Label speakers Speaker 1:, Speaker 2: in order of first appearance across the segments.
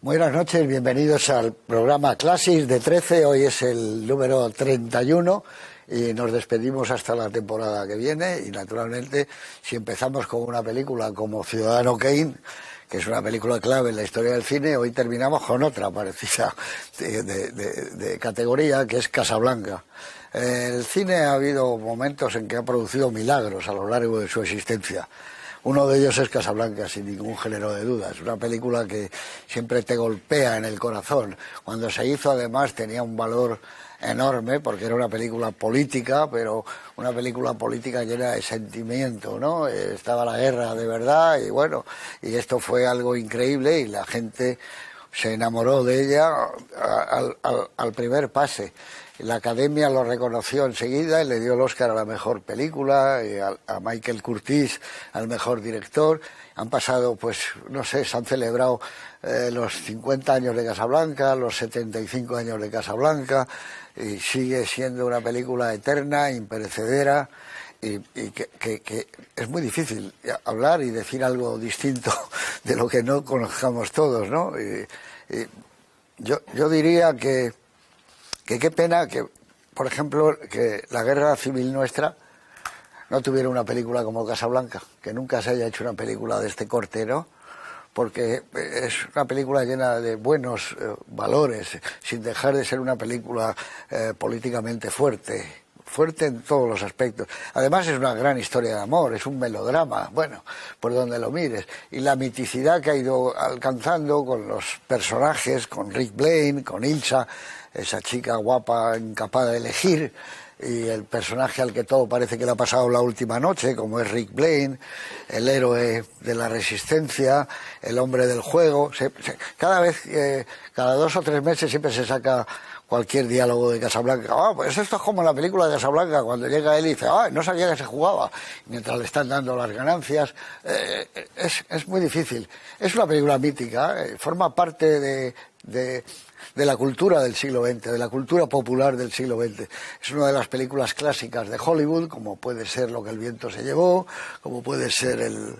Speaker 1: Buenas noches, bienvenidos al programa Classics de 13. Hoy es el número 31 y nos despedimos hasta la temporada que viene. Y naturalmente, si empezamos con una película como Ciudadano Kane, que es una película clave en la historia del cine, hoy terminamos con otra parecida de categoría, que es Casablanca. El cine ha habido momentos en que ha producido milagros a lo largo de su existencia. Uno de ellos es Casablanca, sin ningún género de dudas. Una película que siempre te golpea en el corazón. Cuando se hizo, además, tenía un valor enorme, porque era una película política, pero una película política llena de sentimiento, ¿no? Estaba la guerra de verdad y bueno, y esto fue algo increíble y la gente se enamoró de ella al primer pase. La Academia lo reconoció enseguida y le dio el Oscar a la mejor película, y a Michael Curtiz al mejor director. Han pasado, pues, no sé, se han celebrado los 50 años de Casablanca, los 75 años de Casablanca, y sigue siendo una película eterna, imperecedera, y que es muy difícil hablar y decir algo distinto de lo que no conozcamos todos, ¿no? Yo diría que qué pena que, por ejemplo, que la guerra civil nuestra no tuviera una película como Casablanca, que nunca se haya hecho una película de este corte, ¿no? Porque es una película llena de buenos valores, sin dejar de ser una película políticamente fuerte en todos los aspectos. Además es una gran historia de amor, es un melodrama, bueno, por donde lo mires. Y la miticidad que ha ido alcanzando con los personajes, con Rick Blaine, con Ilsa, esa chica guapa, incapaz de elegir, y el personaje al que todo parece que le ha pasado la última noche, como es Rick Blaine, el héroe de la resistencia, el hombre del juego. Cada 2 o 3 meses siempre se saca cualquier diálogo de Casablanca. Pues esto es como la película de Casablanca, cuando llega él y dice, no sabía que se jugaba, mientras le están dando las ganancias. Es muy difícil. Es una película mítica, forma parte de la cultura del siglo XX, de la cultura popular del siglo XX. Es una de las películas clásicas de Hollywood, como puede ser Lo que el viento se llevó, como puede ser El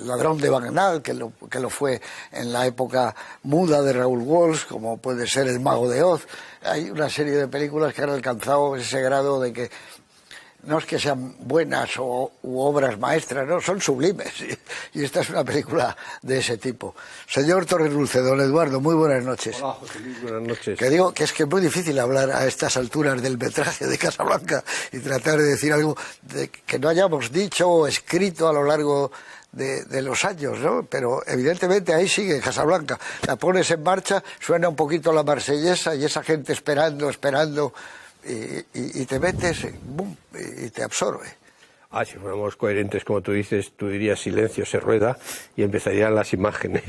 Speaker 1: ladrón de Bagdad, que lo fue en la época muda de Raúl Walsh, como puede ser El mago de Oz. Hay una serie de películas que han alcanzado ese grado de que no es que sean buenas u obras maestras, no, son sublimes. Y esta es una película de ese tipo. Señor Torredulce, don Eduardo, muy buenas noches.
Speaker 2: Hola, José Luis, buenas noches.
Speaker 1: Que digo que es muy difícil hablar a estas alturas del metraje de Casablanca y tratar de decir algo que no hayamos dicho o escrito a lo largo de los años, ¿no? Pero evidentemente ahí sigue Casablanca. La pones en marcha, suena un poquito la marsellesa y esa gente esperando, y te metes, ¡bum!, y te absorbe.
Speaker 2: Si fuéramos coherentes, como tú dices, tú dirías silencio, se rueda, y empezarían las imágenes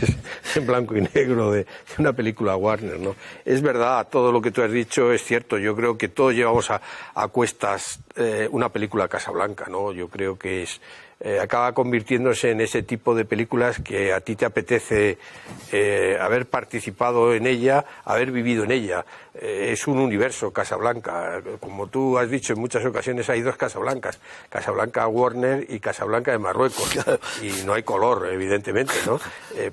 Speaker 2: en blanco y negro de una película Warner, ¿no? Es verdad, todo lo que tú has dicho es cierto. Yo creo que todos llevamos a cuestas una película Casablanca, ¿no? Yo creo que acaba convirtiéndose en ese tipo de películas que a ti te apetece haber participado en ella, haber vivido en ella. Es un universo Casablanca. Como tú has dicho en muchas ocasiones, hay 2 Casablancas: Casablanca Warner y Casablanca de Marruecos. Y no hay color, evidentemente, ¿no?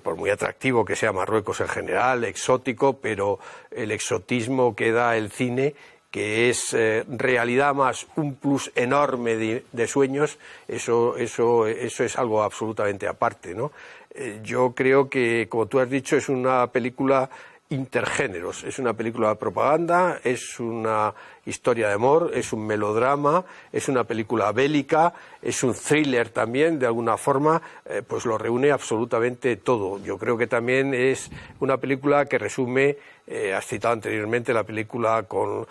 Speaker 2: Por muy atractivo que sea Marruecos en general, exótico, pero el exotismo que da el cine, que es realidad más un plus enorme de sueños, eso es algo absolutamente aparte, ¿no? Yo creo que, como tú has dicho, es una película intergéneros, es una película de propaganda, es una historia de amor, es un melodrama, es una película bélica, es un thriller también, de alguna forma, pues lo reúne absolutamente todo. Yo creo que también es una película que resume, has citado anteriormente la película con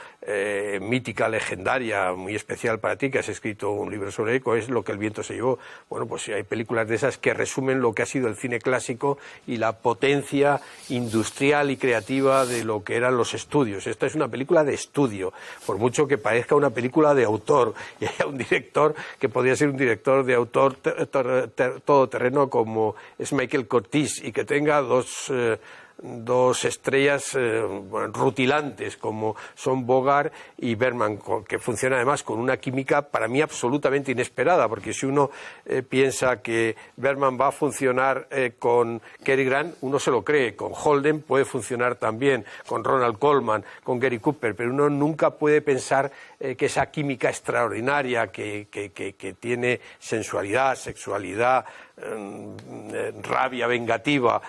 Speaker 2: mítica, legendaria, muy especial para ti, que has escrito un libro sobre eco, es Lo que el viento se llevó. Bueno, pues hay películas de esas que resumen lo que ha sido el cine clásico y la potencia industrial y creativa de lo que eran los estudios. Esta es una película de estudio, por mucho que parezca una película de autor, y haya un director que podría ser un director de autor todoterreno como es Michael Curtiz, y que tenga dos estrellas rutilantes como son Bogart y Bergman, que funciona además con una química para mí absolutamente inesperada, porque si uno piensa que Bergman va a funcionar con Cary Grant, uno se lo cree, con Holden puede funcionar también, con Ronald Colman, con Gary Cooper, pero uno nunca puede pensar que esa química extraordinaria que tiene sensualidad, sexualidad, rabia vengativa,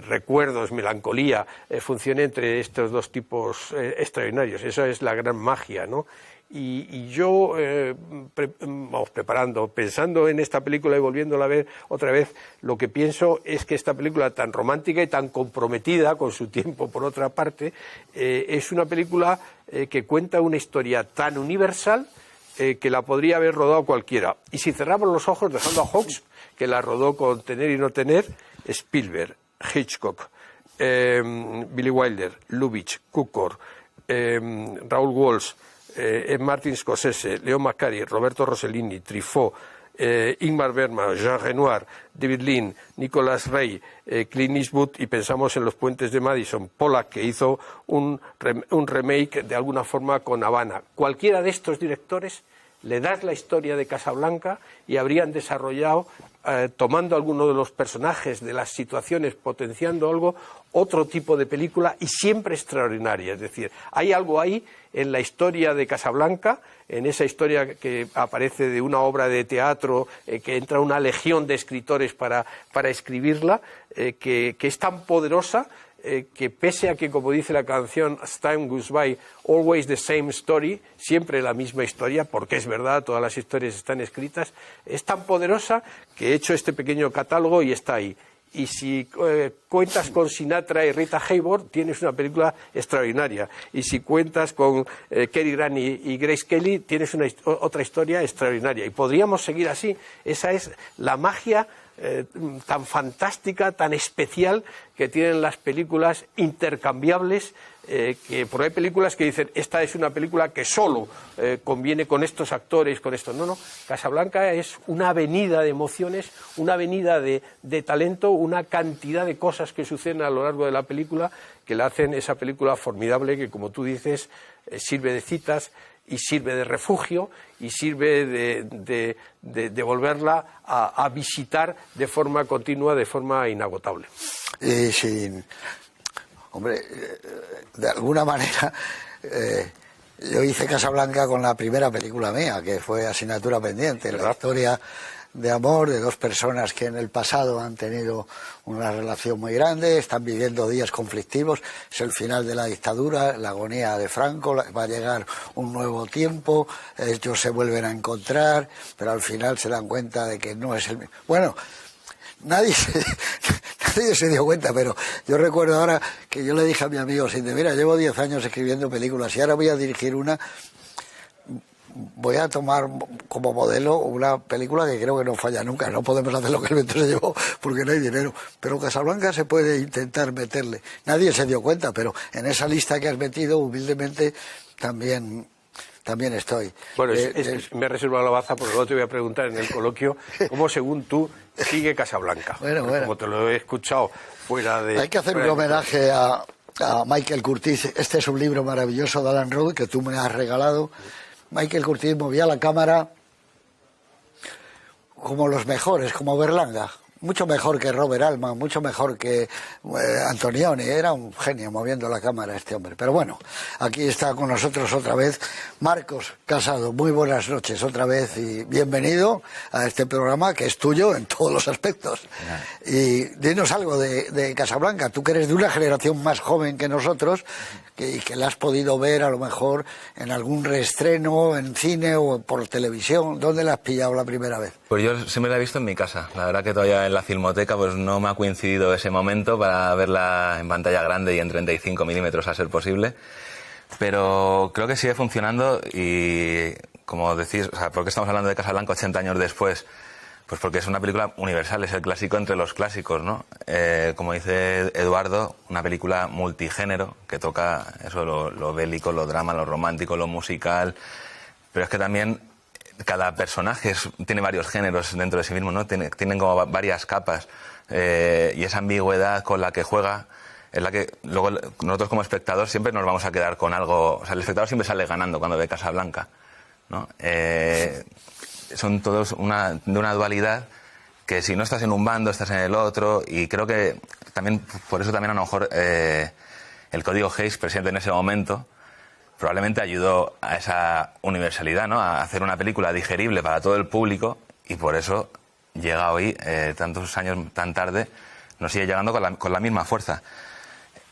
Speaker 2: recuerdos, melancolía, funcione entre estos dos tipos extraordinarios. Esa es la gran magia, ¿no? Y yo, pensando en esta película y volviéndola a ver otra vez, lo que pienso es que esta película tan romántica y tan comprometida con su tiempo, por otra parte, es una película que cuenta una historia tan universal que la podría haber rodado cualquiera. Y si cerramos los ojos, dejando a Hawks, que la rodó con Tener y no tener, Spielberg, Hitchcock, Billy Wilder, Lubitsch, Cukor, Raoul Walsh, Martin Scorsese, Leo McCarthy, Roberto Rossellini, Truffaut, Ingmar Bergman, Jean Renoir, David Lean, Nicolas Ray, Clint Eastwood, y pensamos en Los puentes de Madison, Pollack, que hizo un remake de alguna forma con Havana. Cualquiera de estos directores le das la historia de Casablanca y habrían desarrollado, tomando alguno de los personajes, de las situaciones, potenciando algo, otro tipo de película y siempre extraordinaria. Es decir, hay algo ahí en la historia de Casablanca, en esa historia que aparece de una obra de teatro, que entra una legión de escritores para escribirla, que es tan poderosa, que pese a que, como dice la canción As Time Goes By, always the same story, siempre la misma historia, porque es verdad, todas las historias están escritas, es tan poderosa que he hecho este pequeño catálogo y está ahí. Y si cuentas con Sinatra y Rita Hayworth, tienes una película extraordinaria. Y si cuentas con Cary Grant y Grace Kelly, tienes otra historia extraordinaria. Y podríamos seguir así. Esa es la magia tan fantástica, tan especial que tienen las películas intercambiables, porque hay películas que dicen esta es una película que solo conviene con estos actores, con esto. No, Casablanca es una avenida de emociones, una avenida de talento, una cantidad de cosas que suceden a lo largo de la película que la hacen esa película formidable que, como tú dices, sirve de citas y sirve de refugio y sirve de volverla a visitar de forma continua, de forma inagotable.
Speaker 1: Sí, hombre, de alguna manera yo hice Casablanca con la primera película mía, que fue Asignatura Pendiente, ¿verdad? La historia de amor de dos personas que en el pasado han tenido una relación muy grande, están viviendo días conflictivos, es el final de la dictadura, la agonía de Franco, va a llegar un nuevo tiempo, ellos se vuelven a encontrar, pero al final se dan cuenta de que no es el mismo. Bueno, nadie se dio cuenta, pero yo recuerdo ahora que yo le dije a mi amigo Sinde, mira, llevo 10 años escribiendo películas y ahora voy a dirigir una. Voy a tomar como modelo una película que creo que no falla nunca. No podemos hacer lo que el viento se llevó porque no hay dinero. Pero Casablanca se puede intentar meterle. Nadie se dio cuenta, pero en esa lista que has metido, humildemente, también estoy.
Speaker 2: Bueno, me he reservado la baza porque luego te voy a preguntar en el coloquio cómo, según tú, sigue Casablanca. Bueno. Como te lo he escuchado fuera de...
Speaker 1: Hay que hacer un homenaje a Michael Curtiz. Este es un libro maravilloso de Alan Rowe que tú me has regalado. Michael Curtiz movía la cámara como los mejores, como Berlanga. Mucho mejor que Robert Altman, mucho mejor que Antonioni. Era un genio moviendo la cámara este hombre. Pero bueno, aquí está con nosotros otra vez Marcos Casado. Muy buenas noches otra vez y bienvenido a este programa que es tuyo en todos los aspectos. Y dinos algo de Casablanca. Tú que eres de una generación más joven que nosotros y que la has podido ver a lo mejor en algún reestreno, en cine o por televisión. ¿Dónde la has pillado la primera vez?
Speaker 3: Pues yo siempre la he visto en mi casa. La verdad que todavía en la Filmoteca pues no me ha coincidido ese momento para verla en pantalla grande y en 35 milímetros a ser posible. Pero creo que sigue funcionando y, como decís, o sea, ¿por qué estamos hablando de Casablanca 80 años después? Pues porque es una película universal, es el clásico entre los clásicos, ¿no? Como dice Eduardo, una película multigénero que toca eso, lo bélico, lo drama, lo romántico, lo musical, pero es que también cada personaje tiene varios géneros dentro de sí mismo, ¿no? Tienen como varias capas, y esa ambigüedad con la que juega es la que luego nosotros como espectador siempre nos vamos a quedar con algo. O sea, el espectador siempre sale ganando cuando ve Casablanca, ¿no? Son todos de una dualidad que si no estás en un bando, estás en el otro, y creo que también por eso también a lo mejor el código Hays presente en ese momento probablemente ayudó a esa universalidad, ¿no? A hacer una película digerible para todo el público, y por eso llega hoy, tantos años tan tarde, nos sigue llegando con la misma fuerza.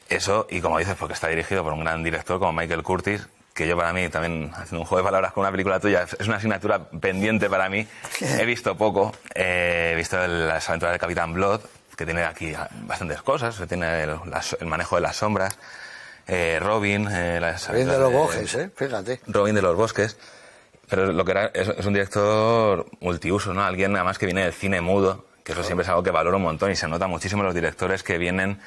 Speaker 3: Eso, y como dices, porque está dirigido por un gran director como Michael Curtiz, que yo para mí también, haciendo un juego de palabras con una película tuya, es una asignatura pendiente para mí. He visto poco, he visto las aventuras de Capitán Blood, que tiene aquí bastantes cosas, tiene el manejo de las sombras, Robin,
Speaker 1: Robin de los Bosques, fíjate.
Speaker 3: Robin de los Bosques, pero lo que era es un director multiuso, ¿no? Alguien además que viene del cine mudo, que eso siempre es algo que valoro un montón, y se nota muchísimo los directores que vienen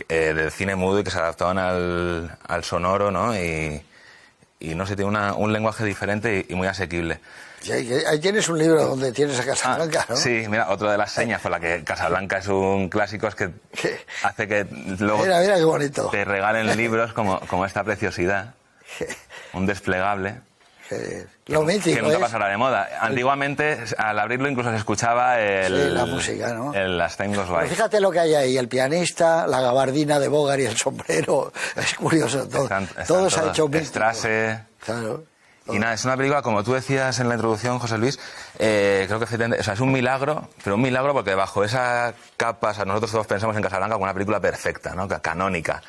Speaker 3: del cine mudo y que se adaptaban al sonoro, ¿no? Y no sé, tiene un lenguaje diferente y muy asequible.
Speaker 1: Sí, ahí tienes un libro donde tienes a Casablanca, ¿no?
Speaker 3: Sí, mira, otra de las señas por la que Casablanca es un clásico es que hace que luego
Speaker 1: mira qué bonito.
Speaker 3: te regalen libros como esta preciosidad, un desplegable.
Speaker 1: Lo mítico,
Speaker 3: que nunca pasará de moda. Antiguamente, al abrirlo, incluso se escuchaba
Speaker 1: la música, ¿no?
Speaker 3: Las Time Goes By.
Speaker 1: Fíjate lo que hay ahí, el pianista, la gabardina de Bogart y el sombrero. Es curioso, todo se ha hecho mítico.
Speaker 3: Strasse.
Speaker 1: Claro.
Speaker 3: Y nada, es una película, como tú decías en la introducción, José Luis, creo que es un milagro, pero un milagro porque bajo esa capa, o sea, nosotros todos pensamos en Casablanca como una película perfecta, ¿no? Canónica.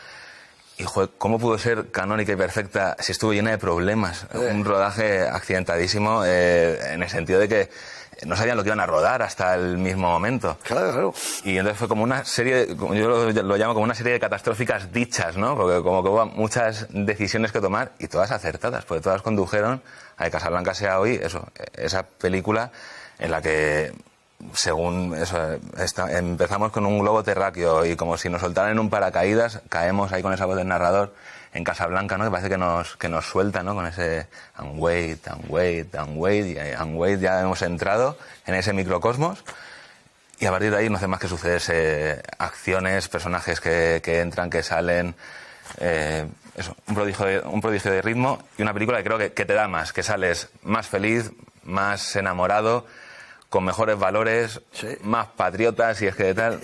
Speaker 3: Y, joder, ¿cómo pudo ser canónica y perfecta si estuvo llena de problemas? Un rodaje accidentadísimo, en el sentido de que no sabían lo que iban a rodar hasta el mismo momento.
Speaker 1: Claro.
Speaker 3: Y entonces fue como una serie, yo lo llamo como una serie de catastróficas dichas, ¿no? Porque como que hubo muchas decisiones que tomar y todas acertadas, porque todas condujeron a que Casablanca sea hoy esa película en la que, según eso, empezamos con un globo terráqueo y como si nos soltaran en un paracaídas, caemos ahí con esa voz del narrador en Casablanca, ¿no? Que parece que nos suelta, ¿no? Con ese and wait, y ya hemos entrado en ese microcosmos, y a partir de ahí no hace más que sucederse acciones, personajes que entran, que salen, un prodigio de ritmo, y una película que creo que te da más, que sales más feliz, más enamorado, con mejores valores, sí, más patriotas, y es que de tal,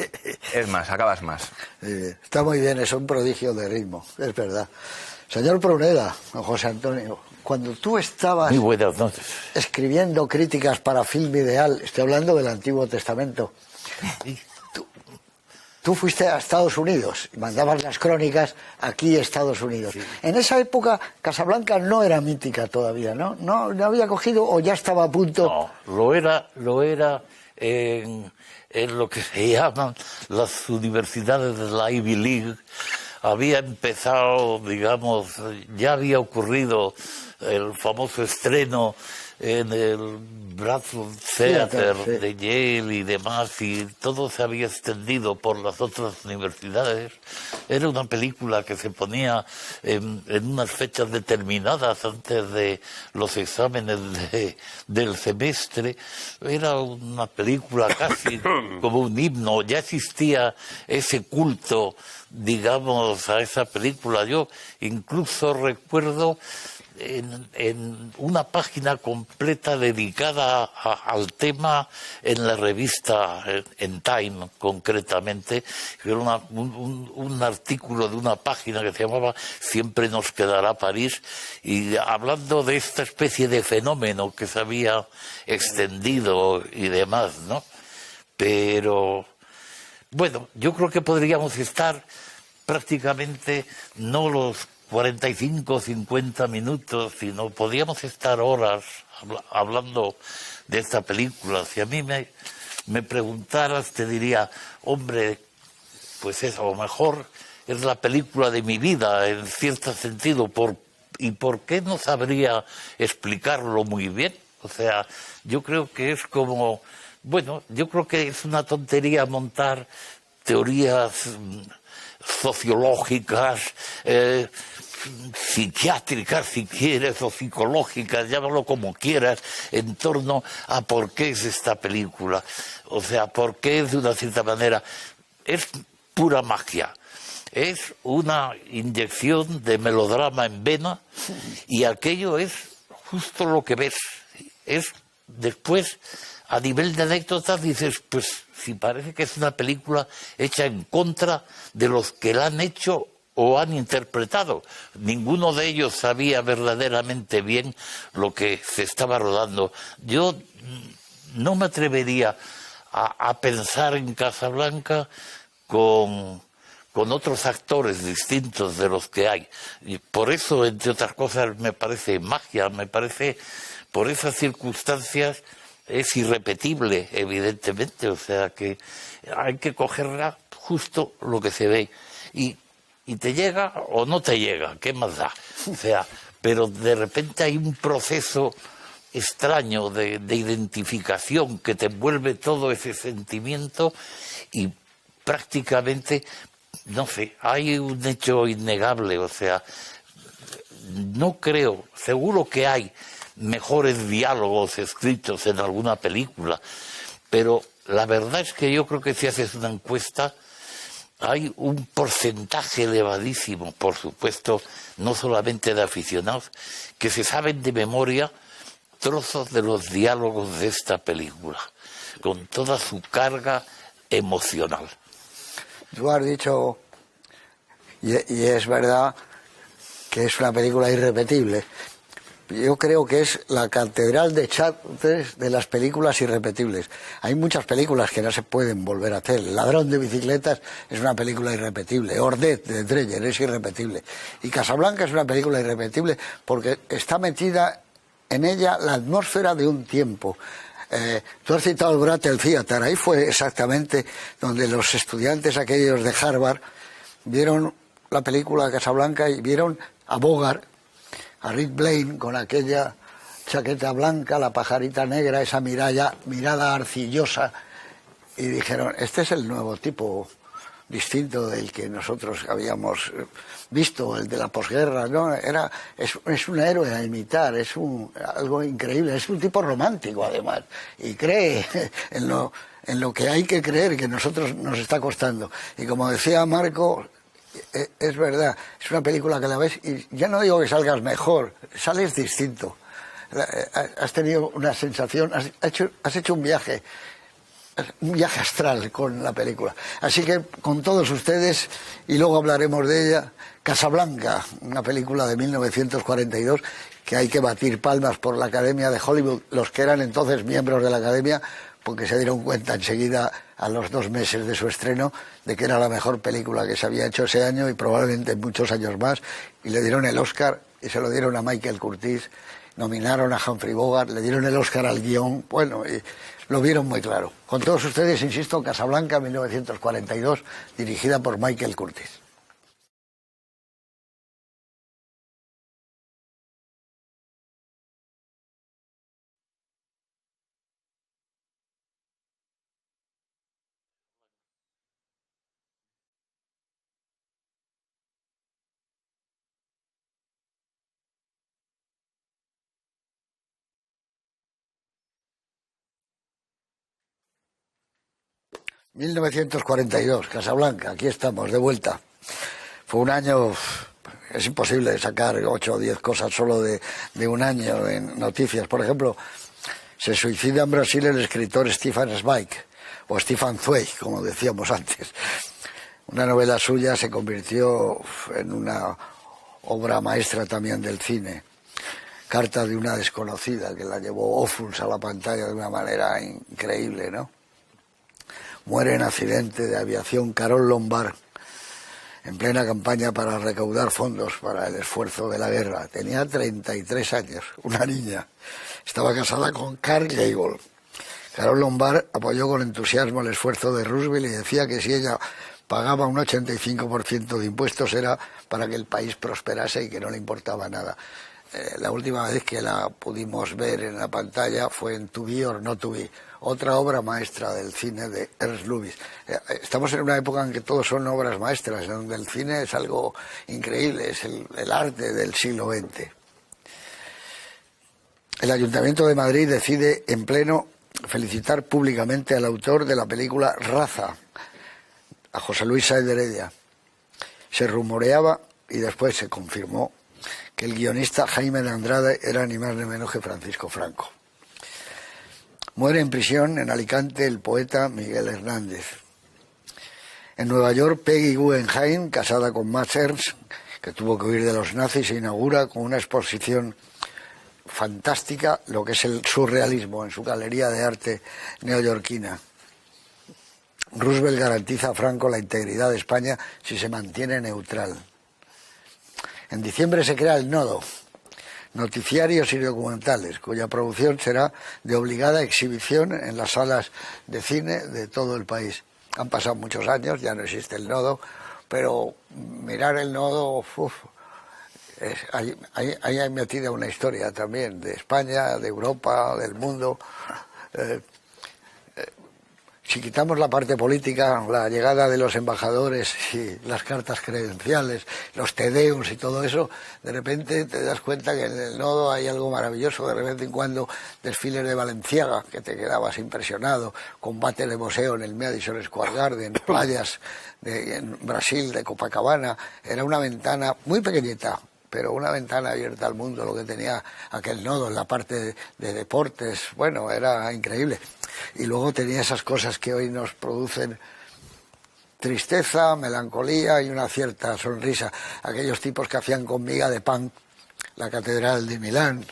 Speaker 3: es más, acabas más.
Speaker 1: Está muy bien, es un prodigio de ritmo, es verdad. Señor Pruneda, don José Antonio, cuando tú estabas
Speaker 4: muy buenas noches
Speaker 1: escribiendo críticas para Film Ideal, estoy hablando del Antiguo Testamento, tú fuiste a Estados Unidos y mandabas las crónicas aquí a Estados Unidos. Sí. En esa época Casablanca no era mítica todavía, ¿no? ¿No había cogido o ya estaba a punto?
Speaker 4: No, lo era en lo que se llaman las universidades de la Ivy League. Había empezado, digamos, ya había ocurrido el famoso estreno en el Bradford Theater de Yale y demás, y todo se había extendido por las otras universidades. Era una película que se ponía en unas fechas determinadas antes de los exámenes del semestre. Era una película casi como un himno. Ya existía ese culto, digamos, a esa película. Yo incluso recuerdo en una página completa dedicada al tema en la revista, en Time concretamente, que era un artículo de una página que se llamaba Siempre nos quedará París, y hablando de esta especie de fenómeno que se había extendido y demás, ¿no? Pero bueno, yo creo que podríamos estar prácticamente no los 45 o 50 minutos, sino podíamos estar horas hablando de esta película. Si a mí me preguntaras, te diría, hombre, pues eso, a lo mejor es la película de mi vida, en cierto sentido, ¿y por qué no sabría explicarlo muy bien? O sea, yo creo que es como, bueno, yo creo que es una tontería montar teorías sociológicas, psiquiátricas, si quieres, o psicológicas, llámalo como quieras, en torno a por qué es esta película. O sea, por qué es de una cierta manera. Es pura magia. Es una inyección de melodrama en vena y aquello es justo lo que ves. Es después, a nivel de anécdotas, dices, pues si parece que es una película hecha en contra de los que la han hecho o han interpretado. Ninguno de ellos sabía verdaderamente bien lo que se estaba rodando. Yo no me atrevería a pensar en Casablanca con otros actores distintos de los que hay. Y por eso, entre otras cosas, me parece magia, me parece, por esas circunstancias, es irrepetible, evidentemente. O sea que hay que cogerla justo lo que se ve. Y te llega o no te llega, ¿qué más da? O sea, pero de repente hay un proceso extraño de identificación que te envuelve todo ese sentimiento y prácticamente, no sé, hay un hecho innegable. O sea, no creo, seguro que hay mejores diálogos escritos en alguna película, pero la verdad es que yo creo que si haces una encuesta hay un porcentaje elevadísimo, por supuesto, no solamente de aficionados, que se saben de memoria trozos de los diálogos de esta película, con toda su carga emocional.
Speaker 1: Tú has dicho, y es verdad, que es una película irrepetible. Yo creo que es la catedral de Chartres de las películas irrepetibles. Hay muchas películas que no se pueden volver a hacer. El ladrón de bicicletas es una película irrepetible. Ordet de Dreyer es irrepetible. Y Casablanca es una película irrepetible porque está metida en ella la atmósfera de un tiempo. Tú has citado el Brattle Theater. Ahí fue exactamente donde los estudiantes aquellos de Harvard vieron la película Casablanca y vieron a Bogart, a Rick Blaine con aquella chaqueta blanca, la pajarita negra, esa mirada arcillosa, y dijeron, este es el nuevo tipo distinto del que nosotros habíamos visto, el de la posguerra, ¿no? Es un héroe a imitar, es algo increíble, es un tipo romántico además, y cree en lo que hay que creer, que nosotros nos está costando. Y como decía Marco, es verdad, es una película que la ves y ya no digo que salgas mejor, sales distinto. Has tenido una sensación, has hecho un viaje astral con la película. Así que con todos ustedes, y luego hablaremos de ella, Casablanca, una película de 1942 que hay que batir palmas por la Academia de Hollywood, los que eran entonces miembros de la Academia, porque se dieron cuenta enseguida, a los 2 meses de su estreno, de que era la mejor película que se había hecho ese año y probablemente muchos años más, y le dieron el Oscar y se lo dieron a Michael Curtiz, nominaron a Humphrey Bogart, le dieron el Oscar al guión, bueno, y lo vieron muy claro. Con todos ustedes, insisto, Casablanca, 1942, dirigida por Michael Curtiz. ...1942, Casablanca, aquí estamos, de vuelta. Fue un año... Es imposible sacar 8 o 10 cosas solo de un año en noticias. Por ejemplo, se suicida en Brasil el escritor Stefan Zweig, o Stefan Zweig, como decíamos antes. Una novela suya se convirtió en una obra maestra también del cine. Carta de una desconocida, que la llevó Ophuls a la pantalla de una manera increíble, ¿no? Muere en accidente de aviación Carole Lombard, en plena campaña para recaudar fondos para el esfuerzo de la guerra. Tenía 33 años, una niña. Estaba casada con Carl Gable. Carole Lombard apoyó con entusiasmo el esfuerzo de Roosevelt y decía que si ella pagaba un 85% de impuestos era para que el país prosperase y que no le importaba nada. la última vez que la pudimos ver en la pantalla fue en To Be or Not to Be, otra obra maestra del cine de Ernst Lubitsch. Estamos en una época en que todos son obras maestras, en donde el cine es algo increíble, es el arte del siglo XX. El Ayuntamiento de Madrid decide en pleno felicitar públicamente al autor de la película Raza, a José Luis Sáenz de Heredia. Se rumoreaba, y después se confirmó, que el guionista Jaime de Andrade era ni más ni menos que Francisco Franco. Muere en prisión en Alicante el poeta Miguel Hernández. En Nueva York, Peggy Guggenheim, casada con Max Ernst, que tuvo que huir de los nazis, se inaugura con una exposición fantástica, lo que es el surrealismo, en su galería de arte neoyorquina. Roosevelt garantiza a Franco la integridad de España si se mantiene neutral. En diciembre se crea El Nodo, noticiarios y documentales, cuya producción será de obligada exhibición en las salas de cine de todo el país. Han pasado muchos años, ya no existe El Nodo, pero mirar El Nodo, ahí hay metida una historia también de España, de Europa, del mundo. Si quitamos la parte política, la llegada de los embajadores y las cartas credenciales, los tedeums y todo eso, de repente te das cuenta que en El Nodo hay algo maravilloso. De repente en cuando desfiles de Balenciaga, que te quedabas impresionado, combate de boxeo en el Madison Square Garden, playas en Brasil, de Copacabana. Era una ventana muy pequeñita, pero una ventana abierta al mundo, lo que tenía aquel Nodo en la parte de deportes. Bueno, era increíble. Y luego tenía esas cosas que hoy nos producen tristeza, melancolía y una cierta sonrisa. Aquellos tipos que hacían con miga de pan la Catedral de Milán,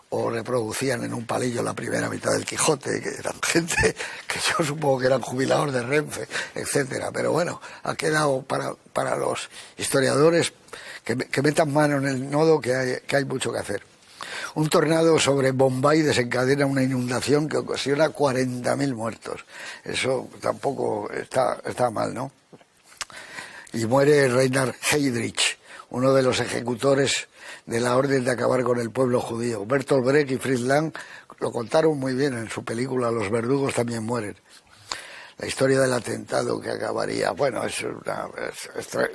Speaker 1: o reproducían en un palillo la primera mitad del Quijote, que eran gente que yo supongo que eran jubilados de Renfe, etcétera. Pero bueno, ha quedado para los historiadores que metan mano en El Nodo, que hay mucho que hacer. Un tornado sobre Bombay desencadena una inundación que ocasiona 40.000 muertos. Eso tampoco está mal, ¿no? Y muere Reinhard Heydrich, uno de los ejecutores de la orden de acabar con el pueblo judío. Bertolt Brecht y Fritz Lang lo contaron muy bien en su película Los verdugos también mueren. La historia del atentado que acabaría, bueno, es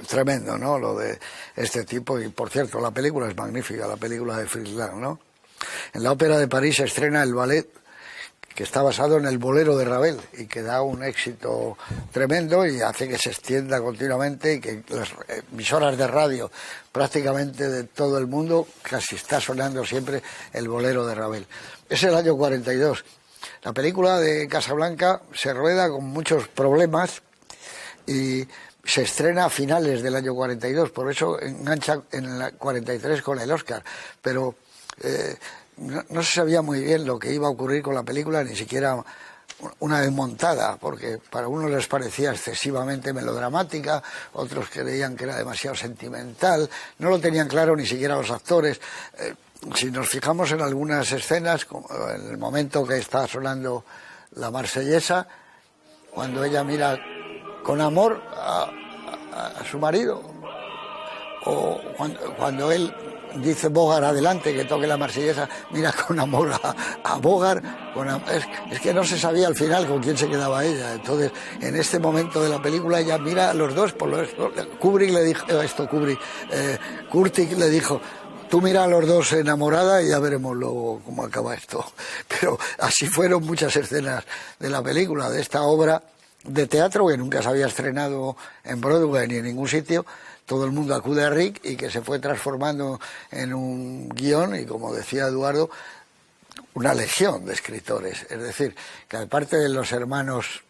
Speaker 1: tremendo, ¿no?, lo de este tipo. Y por cierto, la película es magnífica, la película de Fritz Lang, ¿no? En la Ópera de París se estrena el ballet que está basado en el Bolero de Ravel y que da un éxito tremendo y hace que se extienda continuamente y que las emisoras de radio prácticamente de todo el mundo casi está sonando siempre el Bolero de Ravel. Es el año 42. La película de Casablanca se rueda con muchos problemas y se estrena a finales del año 42, por eso engancha en el 43 con el Oscar. Pero no se sabía muy bien lo que iba a ocurrir con la película, ni siquiera una vez montada, porque para unos les parecía excesivamente melodramática, otros creían que era demasiado sentimental, no lo tenían claro ni siquiera los actores. Si nos fijamos en algunas escenas, como en el momento que está sonando la Marsellesa, cuando ella mira con amor a su marido, o cuando él dice Bogart adelante, que toque la Marsellesa, mira con amor a Bogart, es que no se sabía al final con quién se quedaba ella. Entonces, en este momento de la película ella mira a los dos, Kubrick le dijo, Kurtig le dijo: tú mira a los dos enamorada y ya veremos luego cómo acaba esto. Pero así fueron muchas escenas de la película, de esta obra de teatro que nunca se había estrenado en Broadway ni en ningún sitio. Todo el mundo acude a Rick y que se fue transformando en un guión y, como decía Eduardo, una legión de escritores. Es decir, que aparte de los hermanos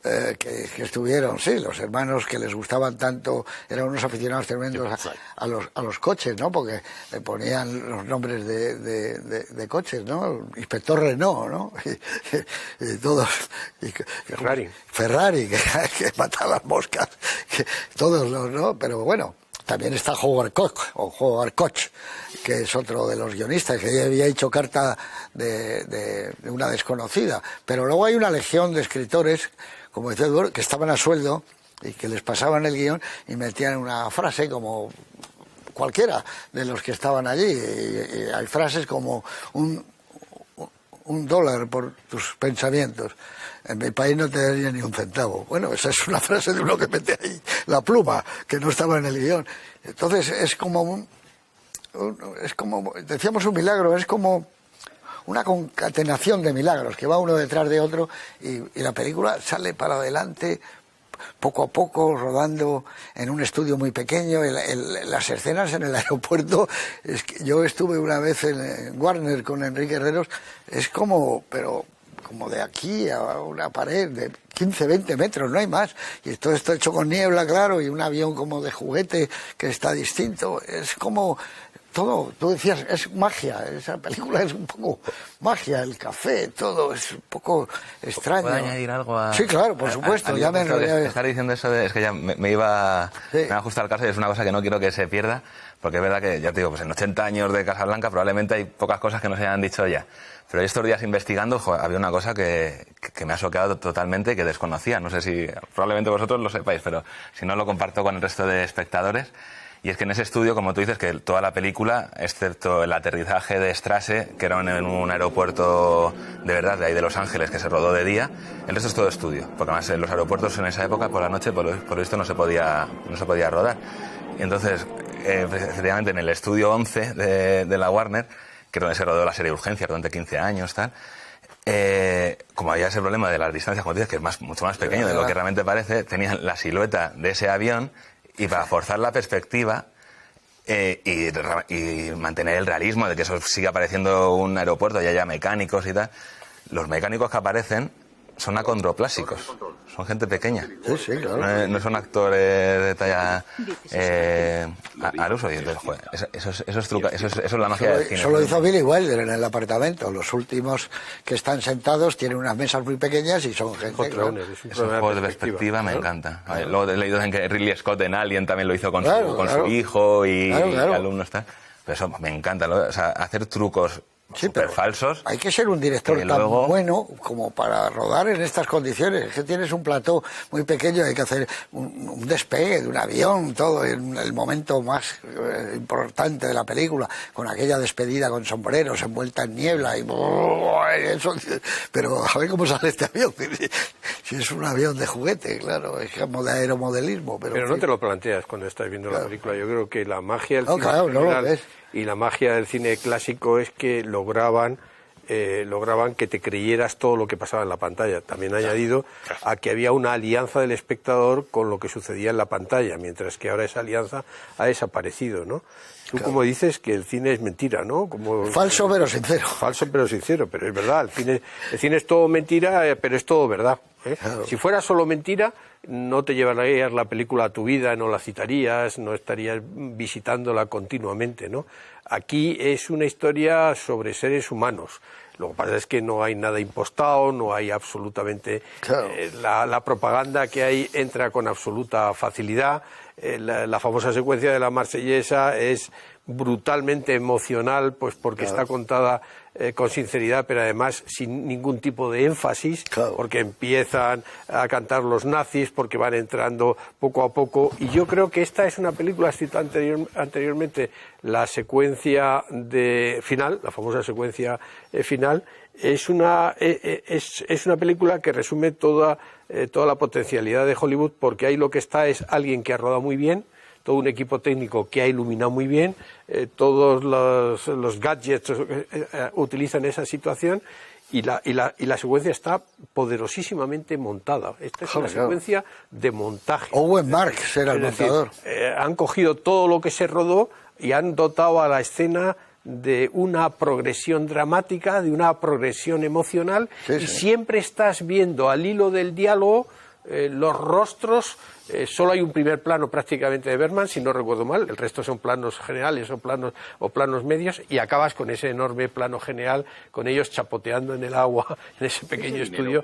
Speaker 1: que estuvieron, sí, los hermanos que les gustaban tanto, eran unos aficionados tremendos a los coches, ¿no? Porque le ponían los nombres de coches, ¿no? Inspector Renault, ¿no? Y todos. Ferrari, que mataba las moscas, todos los, ¿no? Pero bueno, también está Howard Koch, que es otro de los guionistas, que ya había hecho Carta de una desconocida. Pero luego hay una legión de escritores, como decía Eduardo, que estaban a sueldo y que les pasaban el guión y metían una frase como cualquiera de los que estaban allí. Y hay frases como $1 por tus pensamientos. En mi país no te daría ni un centavo. Bueno, esa es una frase de uno que mete ahí la pluma, que no estaba en el guión. Entonces es como decíamos, un milagro, es como una concatenación de milagros que va uno detrás de otro y la película sale para adelante poco a poco, rodando en un estudio muy pequeño. Las escenas en el aeropuerto, es que yo estuve una vez en Warner con Enrique Herreros, es como de aquí a una pared de 15, 20 metros, no hay más. Y todo esto hecho con niebla, claro, y un avión como de juguete que está distinto. Es como todo, tú decías, es magia. Esa película es un poco magia, el café, todo es un poco extraño.
Speaker 3: ¿Puedo añadir algo a...?
Speaker 1: Sí, claro, por supuesto. Ya me enrollé.
Speaker 3: Estar diciendo eso es que ya me iba a ajustar al caso y es una cosa que no quiero que se pierda, porque es verdad que, ya te digo, pues en 80 años de Casablanca probablemente hay pocas cosas que no se hayan dicho ya. Pero estos días investigando, había una cosa que me ha choqueado totalmente y que desconocía. No sé si probablemente vosotros lo sepáis, pero si no lo comparto con el resto de espectadores. Y es que en ese estudio, como tú dices, que toda la película, excepto el aterrizaje de Strasse, que era en un aeropuerto de verdad, de ahí de Los Ángeles, que se rodó de día, el resto es todo estudio. Porque además en los aeropuertos en esa época, por la noche, por esto no se podía rodar. Y entonces, efectivamente, en el estudio 11 de la Warner, que es donde se rodó la serie Urgencia durante 15 años, tal, como había ese problema de las distancias, como dices, que es mucho más pequeño de lo que realmente parece, tenían la silueta de ese avión. Y para forzar la perspectiva y mantener el realismo de que eso siga pareciendo un aeropuerto y haya mecánicos y tal, los mecánicos que aparecen son acondroplásicos, son gente pequeña.
Speaker 1: Sí, claro.
Speaker 3: No son actores de talla al uso. Y entonces, joder, eso es la magia del cine.
Speaker 1: Eso lo hizo Billy Wilder en El apartamento. Los últimos que están sentados tienen unas mesas muy pequeñas y son gente...
Speaker 3: Esos juegos de perspectiva me encantan. Luego he leído en que Ridley Scott en Alien también lo hizo con su hijo y alumnos tal. Pero eso me encanta, o sea, hacer trucos súper falsos.
Speaker 1: Hay que ser un director tan bueno como para rodar en estas condiciones. Es que tienes un plató muy pequeño, hay que hacer un despegue de un avión, todo en el momento más importante de la película, con aquella despedida con sombreros envuelta en niebla y eso. Pero a ver cómo sale este avión. Si es un avión de juguete, claro, es como de aeromodelismo. Pero
Speaker 2: no te lo planteas cuando estás viendo la película. Yo creo que la magia del cine y la magia del cine clásico es que lograban que te creyeras todo lo que pasaba en la pantalla. También añadido a que había una alianza del espectador con lo que sucedía en la pantalla, mientras que ahora esa alianza ha desaparecido, ¿no? Tú como dices que el cine es mentira, ¿no?
Speaker 1: Falso pero sincero.
Speaker 2: Falso pero sincero, pero es verdad. El cine es todo mentira, pero es todo verdad. Claro. Si fuera solo mentira, no te llevarías la película a tu vida, no la citarías, no estarías visitándola continuamente, ¿no? Aquí es una historia sobre seres humanos. Lo que pasa es que no hay nada impostado, no hay absolutamente... Claro. La propaganda que hay entra con absoluta facilidad. La famosa secuencia de la Marsellesa es brutalmente emocional, pues porque está contada con sinceridad, pero además sin ningún tipo de énfasis, porque empiezan a cantar los nazis, porque van entrando poco a poco, y yo creo que esta es una película, has citado anteriormente la secuencia final, la famosa secuencia final, es una película que resume toda la potencialidad de Hollywood, porque ahí lo que está es alguien que ha rodado muy bien, todo un equipo técnico que ha iluminado muy bien, todos los gadgets utilizan esa situación y la secuencia está poderosísimamente montada. Esta es una secuencia de montaje.
Speaker 1: Owen Marks era el montador.
Speaker 2: Han cogido todo lo que se rodó y han dotado a la escena de una progresión dramática, de una progresión emocional, y siempre estás viendo al hilo del diálogo los rostros. Solo hay un primer plano prácticamente de Bergman, si no recuerdo mal, el resto son planos generales o planos medios, y acabas con ese enorme plano general, con ellos chapoteando en el agua, en ese pequeño estudio,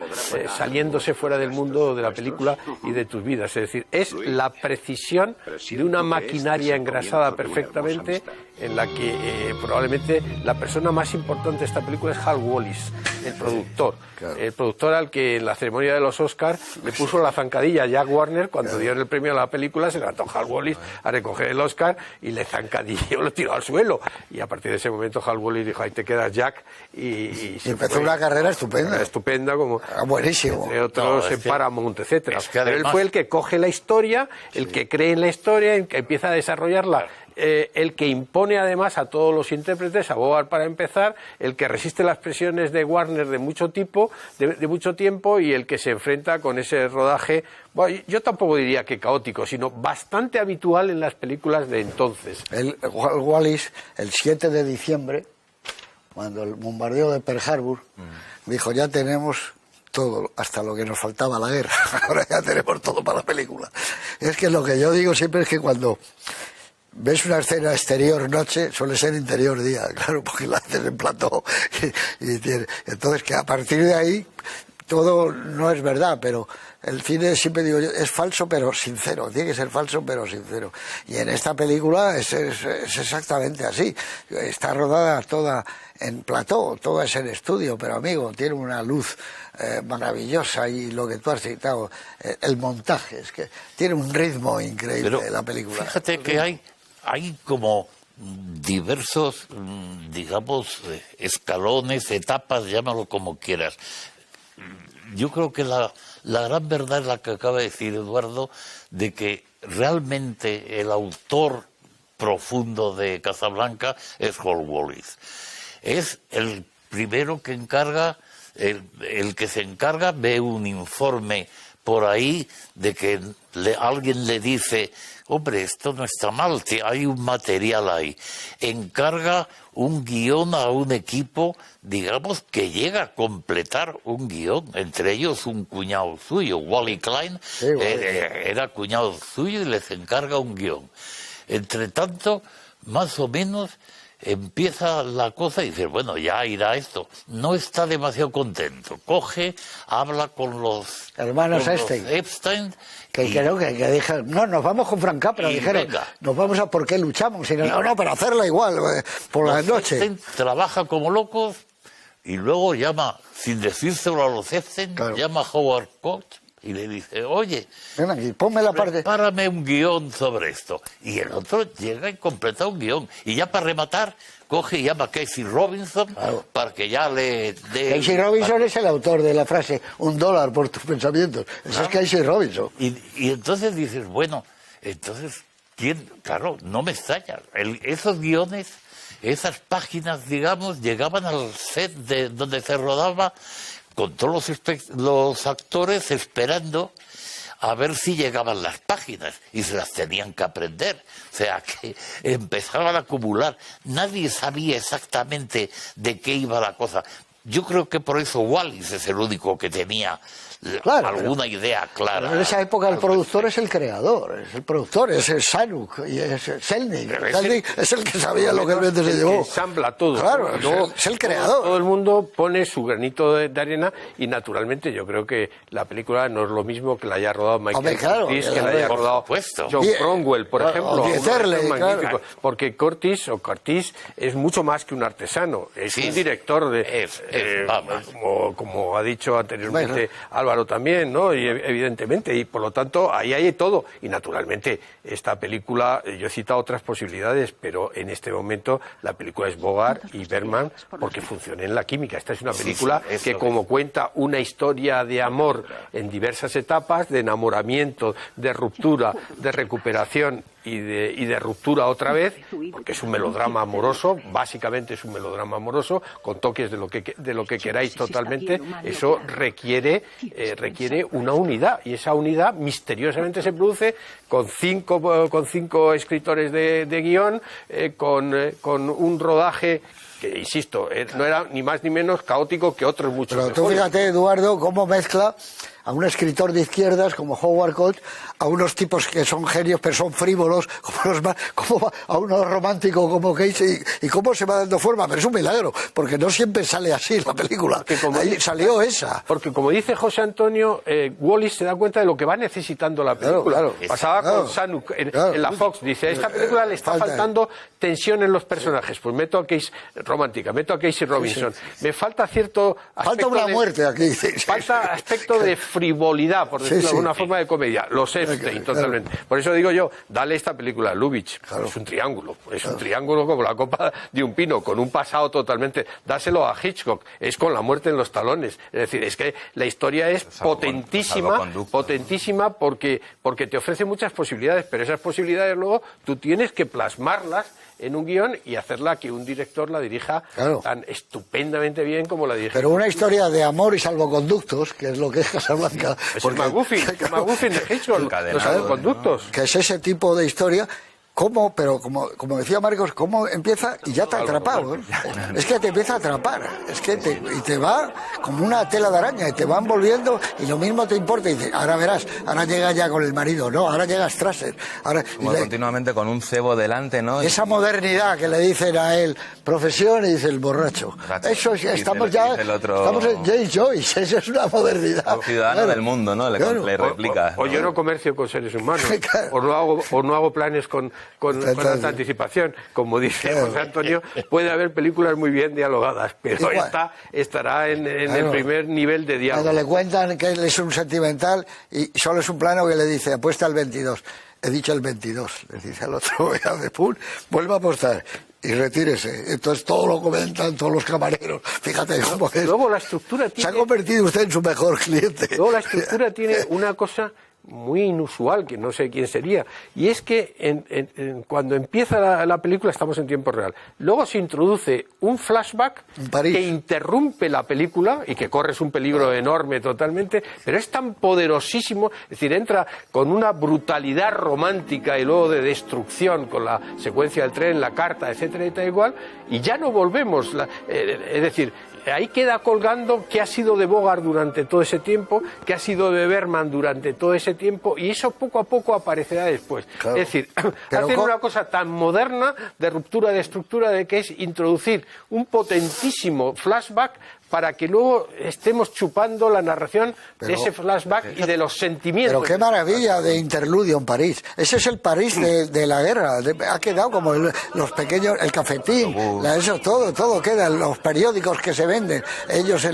Speaker 2: saliéndose fuera del mundo de la película y de tus vidas. Es decir, es la precisión de una maquinaria engrasada perfectamente, en la que probablemente la persona más importante de esta película es Hal Wallis, el productor. El productor al que en la ceremonia de los Oscars le puso la zancadilla a Jack Warner cuando cuando dieron el premio a la película se levantó Hal Wallis a recoger el Oscar y le zancadilló, lo tiró al suelo. Y a partir de ese momento Hal Wallis dijo, ahí te quedas, Jack. Y
Speaker 1: empezó una carrera estupenda.
Speaker 2: Estupenda, como
Speaker 1: buenísimo.
Speaker 2: entre otros en Paramount, etcétera.
Speaker 4: Es que además,
Speaker 2: pero él fue el que coge la historia, el que cree en la historia, el que empieza a desarrollarla, el que impone además a todos los intérpretes, a Bogart para empezar, el que resiste las presiones de Warner de mucho tipo, de mucho tiempo, y el que se enfrenta con ese rodaje, bueno, yo tampoco diría que caótico, sino bastante habitual en las películas de entonces.
Speaker 1: Wallis, el 7 de diciembre, cuando el bombardeo de Pearl Harbor, dijo, ya tenemos todo, hasta lo que nos faltaba la guerra, ahora ya tenemos todo para la película. Es que lo que yo digo siempre es que cuando ves una escena exterior noche, suele ser interior día, claro, porque la haces en plató. Entonces, que a partir de ahí, todo no es verdad, pero el cine, siempre digo yo, es falso pero sincero, tiene que ser falso pero sincero. Y en esta película es exactamente así. Está rodada toda en plató, todo es en estudio, pero amigo, tiene una luz maravillosa, y lo que tú has citado, el montaje, es que tiene un ritmo increíble la película.
Speaker 4: Fíjate que hay como diversos, digamos, escalones, etapas, llámalo como quieras. Yo creo que la gran verdad es la que acaba de decir Eduardo, de que realmente el autor profundo de Casablanca es Hal Wallis. Es el primero que encarga, el que se encarga, ve un informe por ahí de que alguien le dice, hombre, esto no está mal, hay un material ahí. Encarga un guión a un equipo, digamos, que llega a completar un guión, entre ellos un cuñado suyo, Wally Klein, sí, era cuñado suyo y les encarga un guión. Entre tanto, más o menos, empieza la cosa y dice, bueno, ya irá esto. No está demasiado contento. Coge, habla con los
Speaker 1: hermanos Epstein, que creo que dijeron, no, nos vamos con Frank Capra, dijeron, venga, nos vamos a por qué luchamos. Y no, pero hacerla igual, por la noche.
Speaker 4: Epstein trabaja como locos y luego llama, sin decírselo a los Epstein, claro, llama a Howard Koch y le dice, oye,
Speaker 1: ven aquí, ponme la parte,
Speaker 4: prepárame un guión sobre esto. Y el otro llega y completa un guión. Y ya para rematar, coge y llama a Casey Robinson, claro, para que ya le dé...
Speaker 1: Casey Robinson es el autor de la frase, $1 por tus pensamientos. Ese es Casey Robinson.
Speaker 4: Y entonces dices, bueno, entonces, ¿quién? Claro, no me extraña. Esos guiones, esas páginas, digamos, llegaban al set de donde se rodaba, con todos los actores esperando a ver si llegaban las páginas, y se las tenían que aprender. O sea, que empezaban a acumular. Nadie sabía exactamente de qué iba la cosa. Yo creo que por eso Wallis es el único que tenía alguna idea clara.
Speaker 1: En esa época el productor es el creador, es el Sanuk y es Selznick. Selznick es el que sabía lo que realmente se llevó.
Speaker 2: Ensambla todo.
Speaker 1: Claro, es el creador.
Speaker 2: Todo el mundo pone su granito de arena, y naturalmente yo creo que la película no es lo mismo que la haya rodado Michael Curtis, que la haya rodado John Cromwell, por ejemplo.
Speaker 1: Magnífico.
Speaker 2: Porque Curtis es mucho más que un artesano, es un director de... como ha dicho anteriormente Álvaro también, ¿no? Y evidentemente, y por lo tanto ahí hay todo. Y naturalmente esta película, yo he citado otras posibilidades, pero en este momento la película es Bogart y Bergman porque funciona en la química. Esta es una película que como cuenta una historia de amor en diversas etapas, de enamoramiento, de ruptura, de recuperación y de ruptura otra vez, porque es un melodrama amoroso, básicamente es un melodrama amoroso, con toques de lo que queráis totalmente. Eso requiere una unidad, y esa unidad misteriosamente se produce con cinco escritores de guión, con un rodaje que, insisto, no era ni más ni menos caótico que otros muchos.
Speaker 1: Pero tú fíjate, Eduardo, cómo mezcla a un escritor de izquierdas como Howard Koch, a unos tipos que son genios pero son frívolos, como a unos románticos como Casey, y cómo se va dando forma. Pero es un milagro, porque no siempre sale así la película. Ahí salió esa.
Speaker 2: Porque como dice José Antonio, Wallis se da cuenta de lo que va necesitando la película. Claro. Pasaba con Sanuk en la Fox, dice, esta película le está faltando tensión en los personajes, pues meto a Casey romántica, meto a Casey Robinson, me falta cierto aspecto,
Speaker 1: falta una muerte aquí,
Speaker 2: falta aspecto de frivolidad, por decirlo de alguna forma, de comedia. Los Epstein, totalmente. Por eso digo yo, dale esta película a Lubitsch. Es un triángulo. Es un triángulo como la copa de un pino, con un pasado totalmente. Dáselo a Hitchcock. Es con la muerte en los talones. Es decir, es que la historia es potentísima porque te ofrece muchas posibilidades, pero esas posibilidades luego tú tienes que plasmarlas en un guión y hacerla que un director la dirija tan estupendamente bien como la dirige.
Speaker 1: Pero una historia de amor y salvoconductos, que es lo que es Casablanca.
Speaker 2: Es el McGuffin de Hitchcock, los salvoconductos.
Speaker 1: Que es ese tipo de historia. Pero como decía Marcos, cómo empieza y ya te ha atrapado, ¿eh? Es que te empieza a atrapar, y te va como una tela de araña, y te va envolviendo, y lo mismo te importa, y dices, ahora verás, ahora llega ya con el marido, no, ahora llega Strasser.
Speaker 3: Continuamente con un cebo delante, ¿no?
Speaker 1: Esa modernidad que le dicen a él, profesión, y dice el borracho. Eso estamos en James Joyce, eso es una modernidad.
Speaker 3: Un ciudadano del mundo, ¿no? Le replica.
Speaker 2: O yo no comercio con seres humanos, o no hago planes con tanta anticipación. Como dice José Antonio, puede haber películas muy bien dialogadas, pero esta estará en el primer nivel de diálogo.
Speaker 1: Cuando le cuentan que él es un sentimental y solo es un plano que le dice, apuesta al 22. He dicho el 22, le dice al otro, vuelva a apostar y retírese. Entonces todo lo comentan todos los camareros. Fíjate cómo es.
Speaker 2: Luego la estructura
Speaker 1: se ha convertido usted en su mejor cliente.
Speaker 2: Luego la estructura tiene una cosa muy inusual, que no sé quién sería, y es que cuando empieza la película estamos en tiempo real. Luego se introduce un flashback que interrumpe la película y que corres un peligro enorme totalmente, pero es tan poderosísimo, es decir, entra con una brutalidad romántica y luego de destrucción con la secuencia del tren, la carta, etcétera, y tal igual, y ya no volvemos. Es decir, ahí queda colgando qué ha sido de Bogart durante todo ese tiempo, qué ha sido de Berman durante todo ese tiempo, y eso poco a poco aparecerá después. Claro. Es decir, hacen una cosa tan moderna de ruptura de estructura, de que es introducir un potentísimo flashback para que luego estemos chupando la narración de ese flashback y de los sentimientos.
Speaker 1: Pero qué maravilla de interludio en París. Ese es el París de la guerra. Ha quedado como los pequeños, el cafetín, eso todo queda, los periódicos que se venden. Ellos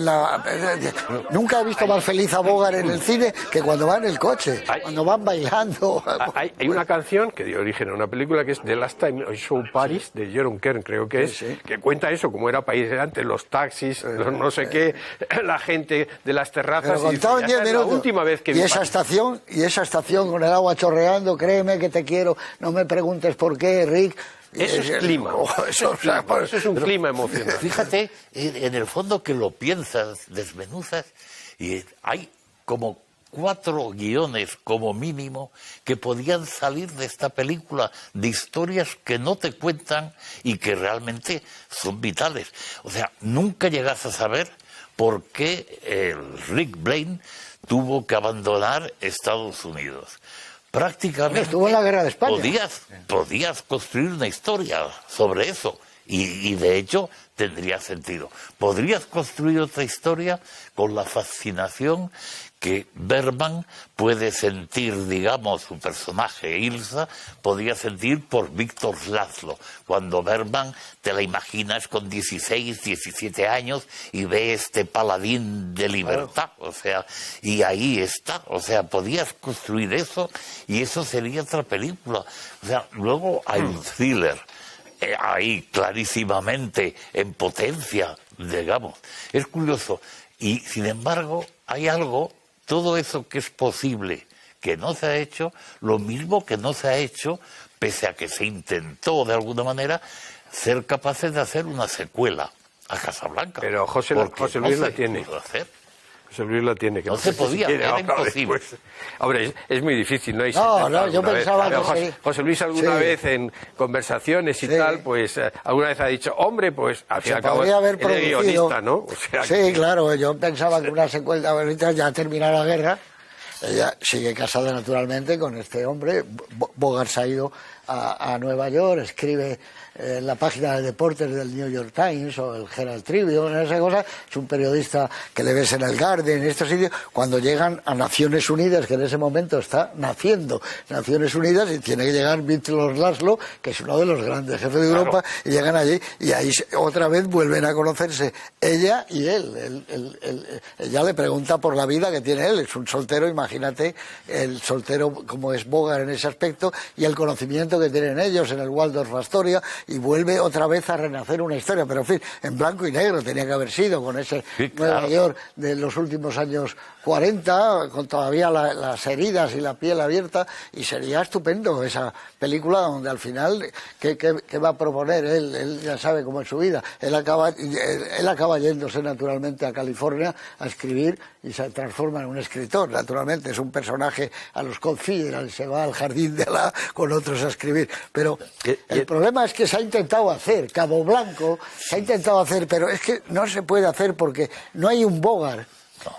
Speaker 1: nunca he visto más feliz a Bogart en el cine que cuando va en el coche, cuando van bailando.
Speaker 2: Hay una canción que dio origen a una película que es The Last Time I Saw Paris, de Jerome Kern, creo que es, que cuenta eso, cómo era París antes, los taxis, los no sé qué, la gente de las terrazas.
Speaker 1: Pero contado en 10 minutos.
Speaker 2: La última vez que
Speaker 1: y esa estación con el agua chorreando, créeme que te quiero, no me preguntes por qué, Rick.
Speaker 2: Eso es clima. Eso es un clima emocional.
Speaker 4: Fíjate, en el fondo que lo piensas, desmenuzas, y hay como 4 guiones como mínimo que podían salir de esta película, de historias que no te cuentan y que realmente son vitales. O sea, nunca llegas a saber por qué Rick Blaine tuvo que abandonar Estados Unidos. Prácticamente
Speaker 1: estuvo en la guerra de España.
Speaker 4: Podías construir una historia sobre eso. Y de hecho tendría sentido. Podrías construir otra historia con la fascinación que Bergman puede sentir, digamos, su personaje Ilsa podría sentir por Víctor Laszlo, cuando Bergman te la imaginas con 16, 17 años y ve este paladín de libertad, o sea, y ahí está, o sea, podías construir eso y eso sería otra película. O sea, luego hay un thriller ahí clarísimamente en potencia, digamos. Es curioso. Y sin embargo, hay algo, todo eso que es posible, que no se ha hecho, lo mismo que no se ha hecho, pese a que se intentó de alguna manera, ser capaces de hacer una secuela a Casablanca.
Speaker 2: Pero José Luis la tiene. José Luis la tiene. Que
Speaker 4: no se podía, era imposible.
Speaker 2: Hombre, es muy difícil, ¿no?
Speaker 1: No, yo pensaba que
Speaker 2: José Luis alguna vez en conversaciones y tal, pues alguna vez ha dicho, hombre, pues al fin y al cabo es guionista, ¿no? O sea,
Speaker 1: sí, claro, yo pensaba que una secuela, ahorita ya termina la guerra, ella sigue casada naturalmente con este hombre, Bogart se ha ido a Nueva York, escribe en la página de deportes del New York Times o el Herald Tribune, esa cosa, es un periodista que le ves en el Guardian, en estos sitios, cuando llegan a Naciones Unidas, que en ese momento está naciendo Naciones Unidas, y tiene que llegar Víctor Laszlo, que es uno de los grandes jefes de Europa, y llegan allí, y ahí otra vez vuelven a conocerse ella y él. Ella le pregunta por la vida que tiene él, es un soltero, imagínate el soltero como es Bogart en ese aspecto, y el conocimiento que tienen ellos en el Waldorf Astoria, y vuelve otra vez a renacer una historia, pero en fin, en blanco y negro tenía que haber sido, con ese Nueva York de los últimos años 40, con todavía las heridas y la piel abierta, y sería estupendo esa película donde al final, ¿qué va a proponer? Él ya sabe cómo es su vida, él acaba yéndose naturalmente a California a escribir y se transforma en un escritor, naturalmente, es un personaje a los Cold Field, se va al jardín de Alá con otros a escribir, pero el problema es que se ha intentado hacer, Cabo Blanco, se ha intentado hacer, pero es que no se puede hacer porque no hay un Bogart.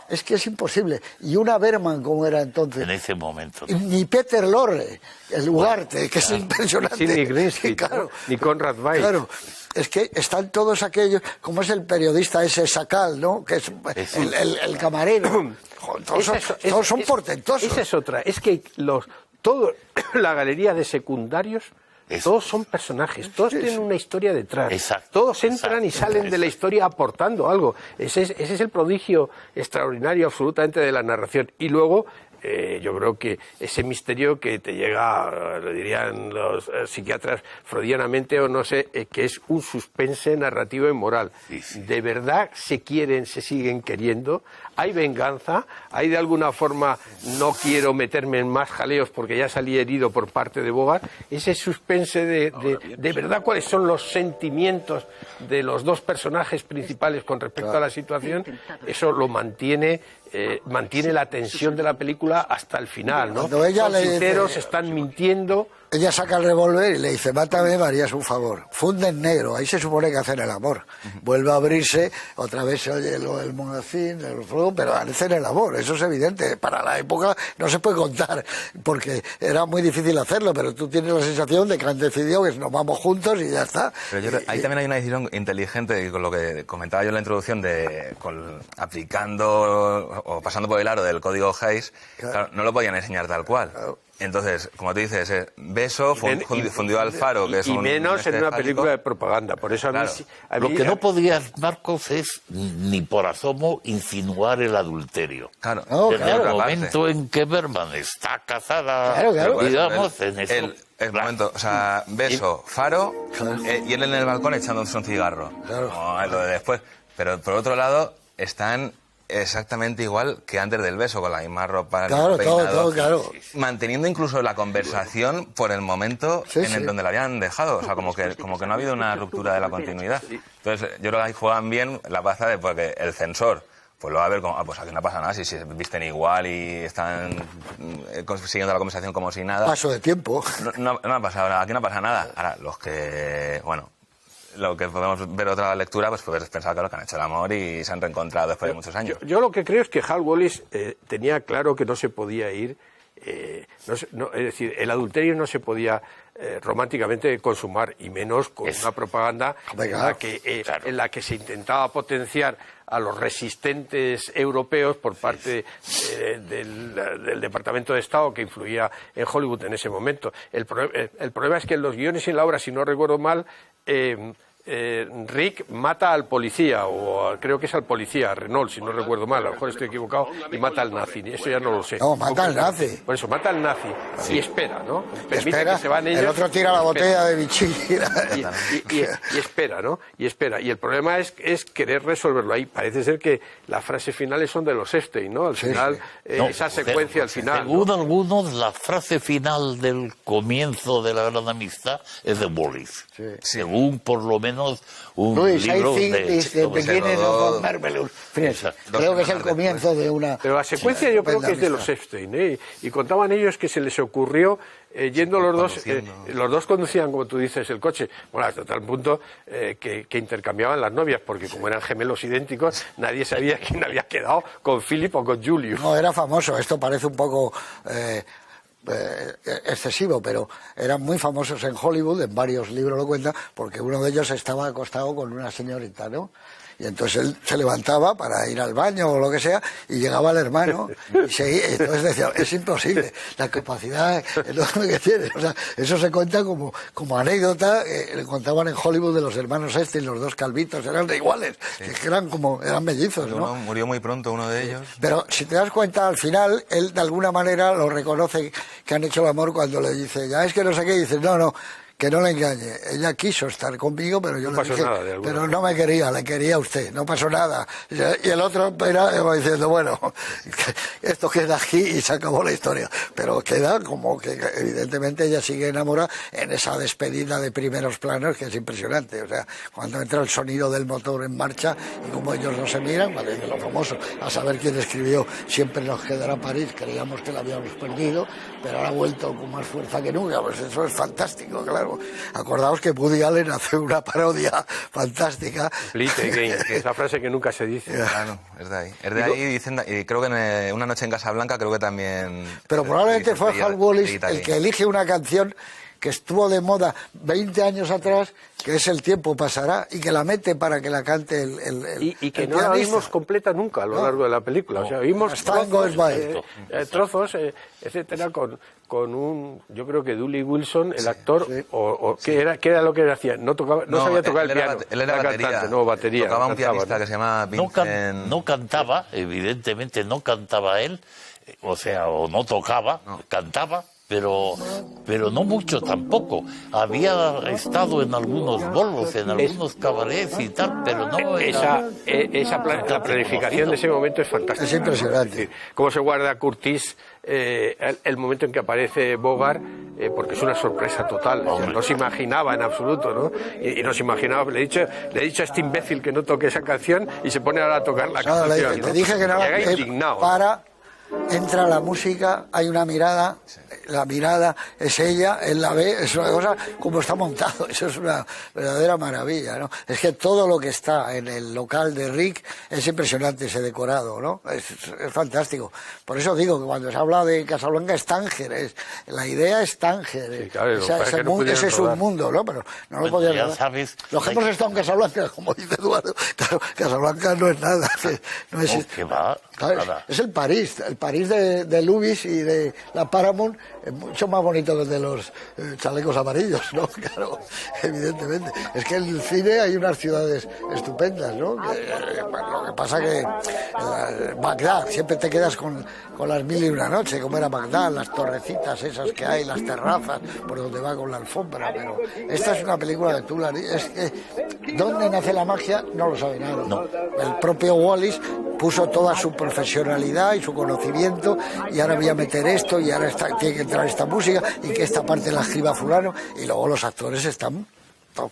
Speaker 1: Es que es imposible. Y una Berman como era entonces.
Speaker 4: En ese momento.
Speaker 1: Ni Peter Lorre, el Ugarte, que es impresionante.
Speaker 2: Ni Greenstreet,
Speaker 1: claro,
Speaker 2: ni Conrad Weiss.
Speaker 1: Claro. Es que están todos aquellos, como es el periodista ese Sakal, ¿no? Que es el camarero. Todos son portentosos.
Speaker 2: Esa es otra. Es que la galería de secundarios, todos son personajes, todos tienen una historia detrás.
Speaker 4: Exacto,
Speaker 2: todos entran y salen de la historia aportando algo. Ese es el prodigio extraordinario absolutamente de la narración. Y luego, yo creo que ese misterio que te llega, lo dirían los psiquiatras freudianamente o no sé, que es un suspense narrativo y moral. De verdad se quieren, se siguen queriendo, hay venganza, hay de alguna forma, no quiero meterme en más jaleos porque ya salí herido por parte de Bogart, ese suspense de verdad cuáles son los sentimientos de los dos personajes principales con respecto a la situación, eso lo mantiene la tensión de la película hasta el final, ¿no?
Speaker 1: Cuando ella
Speaker 2: son sinceros, están mintiendo.
Speaker 1: Ella saca el revólver y le dice, mátame, me harías un favor. Funde en negro, ahí se supone que hacen el amor. Vuelve a abrirse, otra vez se oye el monacín, el fuego, pero hacen el amor, eso es evidente. Para la época no se puede contar, porque era muy difícil hacerlo, pero tú tienes la sensación de que han decidido que nos vamos juntos y ya está.
Speaker 3: Pero ahí también hay una decisión inteligente, con lo que comentaba yo en la introducción, aplicando o pasando por el aro del código Hays, claro, no lo podían enseñar tal cual. Claro. Entonces, como tú dices, Beso fundió al Faro, que es un...
Speaker 2: Y menos en una película de propaganda, por eso
Speaker 3: claro.
Speaker 2: a mí
Speaker 4: Lo que no podías, Marcos, es ni por asomo insinuar el adulterio.
Speaker 3: Claro.
Speaker 4: Desde el momento en que Berman está casada, digamos, en eso...
Speaker 3: El momento, o sea, Beso, Faro, y él en el balcón echándose un cigarro.
Speaker 1: Claro.
Speaker 3: Como lo de después. Pero por otro lado, están exactamente igual que antes del beso, con la misma ropa,
Speaker 1: claro,
Speaker 3: peinado,
Speaker 1: claro.
Speaker 3: manteniendo incluso la conversación por el momento en donde la habían dejado, o sea, como que no ha habido una ruptura de la continuidad. Entonces, yo creo que ahí juegan bien la baza de porque el censor pues lo va a ver como, pues aquí no pasa nada, si se visten igual y están siguiendo la conversación como si nada.
Speaker 1: Paso de tiempo.
Speaker 3: No ha pasado nada, aquí no pasa nada. Ahora, lo que podemos ver otra lectura, pues pensar claro, que han hecho el amor y se han reencontrado después de muchos años.
Speaker 2: Yo lo que creo es que Hal Wallis tenía claro que no se podía ir, es decir, el adulterio no se podía románticamente consumar, y menos con una propaganda en la que se intentaba potenciar a los resistentes europeos por parte del Departamento de Estado que influía en Hollywood en ese momento. El problema es que en los guiones y en la obra, si no recuerdo mal, Rick mata al policía, o creo que es al policía, Renault, si no recuerdo mal, a lo mejor estoy equivocado, y mata al nazi, eso ya no lo sé.
Speaker 1: No, mata al nazi.
Speaker 2: Por eso, mata al nazi, y espera, ¿no? Permite que se van ellos,
Speaker 1: el otro tira la botella de Vichy.
Speaker 2: Y espera, ¿no? Y espera. Y el problema es querer resolverlo ahí. Parece ser que las frases finales son de los Epstein, ¿no? Al final, esa secuencia al final.
Speaker 4: Según algunos, la frase final del comienzo de la Gran Amistad es de Wallis. Según, por lo menos, un libro de
Speaker 1: Beginning of Marvelous. Creo que es el comienzo de una...
Speaker 2: Pero la secuencia yo creo que es de los Epstein, ¿eh? Y contaban ellos que se les ocurrió, yendo los dos conducían, como tú dices, el coche, bueno, hasta tal punto que intercambiaban las novias, porque como eran gemelos idénticos, nadie sabía quién había quedado con Philip o con Julius.
Speaker 1: No, era famoso, esto parece un poco... excesivo, pero eran muy famosos en Hollywood, en varios libros lo cuentan, porque uno de ellos estaba acostado con una señorita, ¿no? Y entonces él se levantaba para ir al baño o lo que sea, y llegaba el hermano, y entonces decía, es imposible, la capacidad enorme que tiene. O sea, eso se cuenta como anécdota, le contaban en Hollywood de los hermanos y los dos calvitos, eran iguales, sí. Eran mellizos, ¿no?
Speaker 3: Uno murió muy pronto, uno de ellos.
Speaker 1: Pero si te das cuenta, al final, él de alguna manera lo reconoce que han hecho el amor cuando le dice, ya es que no sé qué, y dice, no, que no le engañe. Ella quiso estar conmigo, pero yo le dije, pero no me quería, le quería a usted, no pasó nada. Y el otro era diciendo, bueno, esto queda aquí y se acabó la historia. Pero queda como que evidentemente ella sigue enamorada en esa despedida de primeros planos que es impresionante. O sea, cuando entra el sonido del motor en marcha y como ellos no se miran, vale, de lo famoso, a saber quién escribió Siempre nos quedará París, creíamos que la habíamos perdido, pero ahora ha vuelto con más fuerza que nunca. Pues eso es fantástico, claro. Acordaos que Woody Allen hace una parodia fantástica.
Speaker 2: Que esa frase que nunca se dice.
Speaker 3: Claro, es de ahí. Es de ahí, dicen, y creo que en Una noche en Casablanca creo que también...
Speaker 1: Pero probablemente fue Hal Wallis el que elige una canción que estuvo de moda 20 años atrás, que es El tiempo pasará, y que la mete para que la cante
Speaker 2: y que no la vimos completa nunca a lo largo de la película. O sea, vimos trozos, etcétera, con un, yo creo que Dooley Wilson, el actor, sí. ¿qué era lo que hacía? No sabía tocar el piano.
Speaker 3: Él era batería.
Speaker 2: Cantante, batería.
Speaker 3: Tocaba un pianista que se llama Vincent...
Speaker 4: No cantaba, evidentemente no cantaba él, o no tocaba, cantaba, pero no mucho tampoco. Había estado en algunos bolos, en algunos cabarets y tal, pero no era...
Speaker 2: La planificación de ese momento es fantástica.
Speaker 1: Es impresionante.
Speaker 2: Cómo se guarda Curtis el momento en que aparece Bogart, porque es una sorpresa total. O sea, no se imaginaba en absoluto, ¿no? Y no se imaginaba. Le he dicho a este imbécil que no toque esa canción y se pone ahora a tocar la canción.
Speaker 1: Te dije que no
Speaker 2: llega indignado.
Speaker 1: Entra la música, hay una mirada, la mirada es ella, él la ve, es una cosa como está montado, eso es una verdadera maravilla, ¿no? Es que todo lo que está en el local de Rick es impresionante, ese decorado, ¿no? Es fantástico. Por eso digo que cuando se habla de Casablanca es Tánger, la idea es Tánger,
Speaker 2: sí, claro,
Speaker 1: ese es un mundo, ¿no? Pero no lo podían
Speaker 4: ya sabes,
Speaker 1: los que hemos estado en Casablanca, como dice Eduardo, claro, Casablanca no es nada, no es... Claro, es el París de Lubis y de la Paramount es mucho más bonito que el de los chalecos amarillos, ¿no? Claro, evidentemente. Es que en el cine hay unas ciudades estupendas, ¿no? Lo que pasa que Bagdad, siempre te quedas con las 1001 noches, como era Bagdad, las torrecitas esas que hay, las terrazas, por donde va con la alfombra, pero esta es una película de Tular. Es que, ¿dónde nace la magia? No lo sabe nadie. No. El propio Wallis puso toda su profesionalidad y su conocimiento, y ahora voy a meter esto, y ahora tiene que entrar esta música, y que esta parte la escriba fulano, y luego los actores están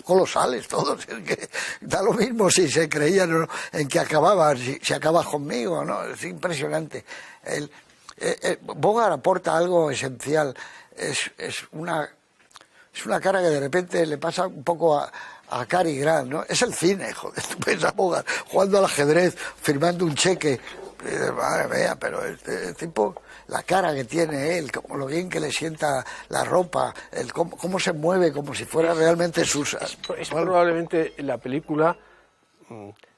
Speaker 1: colosales todos, es que da lo mismo si se creían en que acababan, si acabas conmigo, ¿no? Es impresionante. Bogart aporta algo esencial, es una cara que de repente le pasa un poco a Cary Grant, ¿no? Es el cine, joder, tú piensas Bogart jugando al ajedrez, firmando un cheque, madre mía, pero este tipo, la cara que tiene él, como lo bien que le sienta la ropa, cómo se mueve como si fuera realmente Susa.
Speaker 2: Es probablemente la película,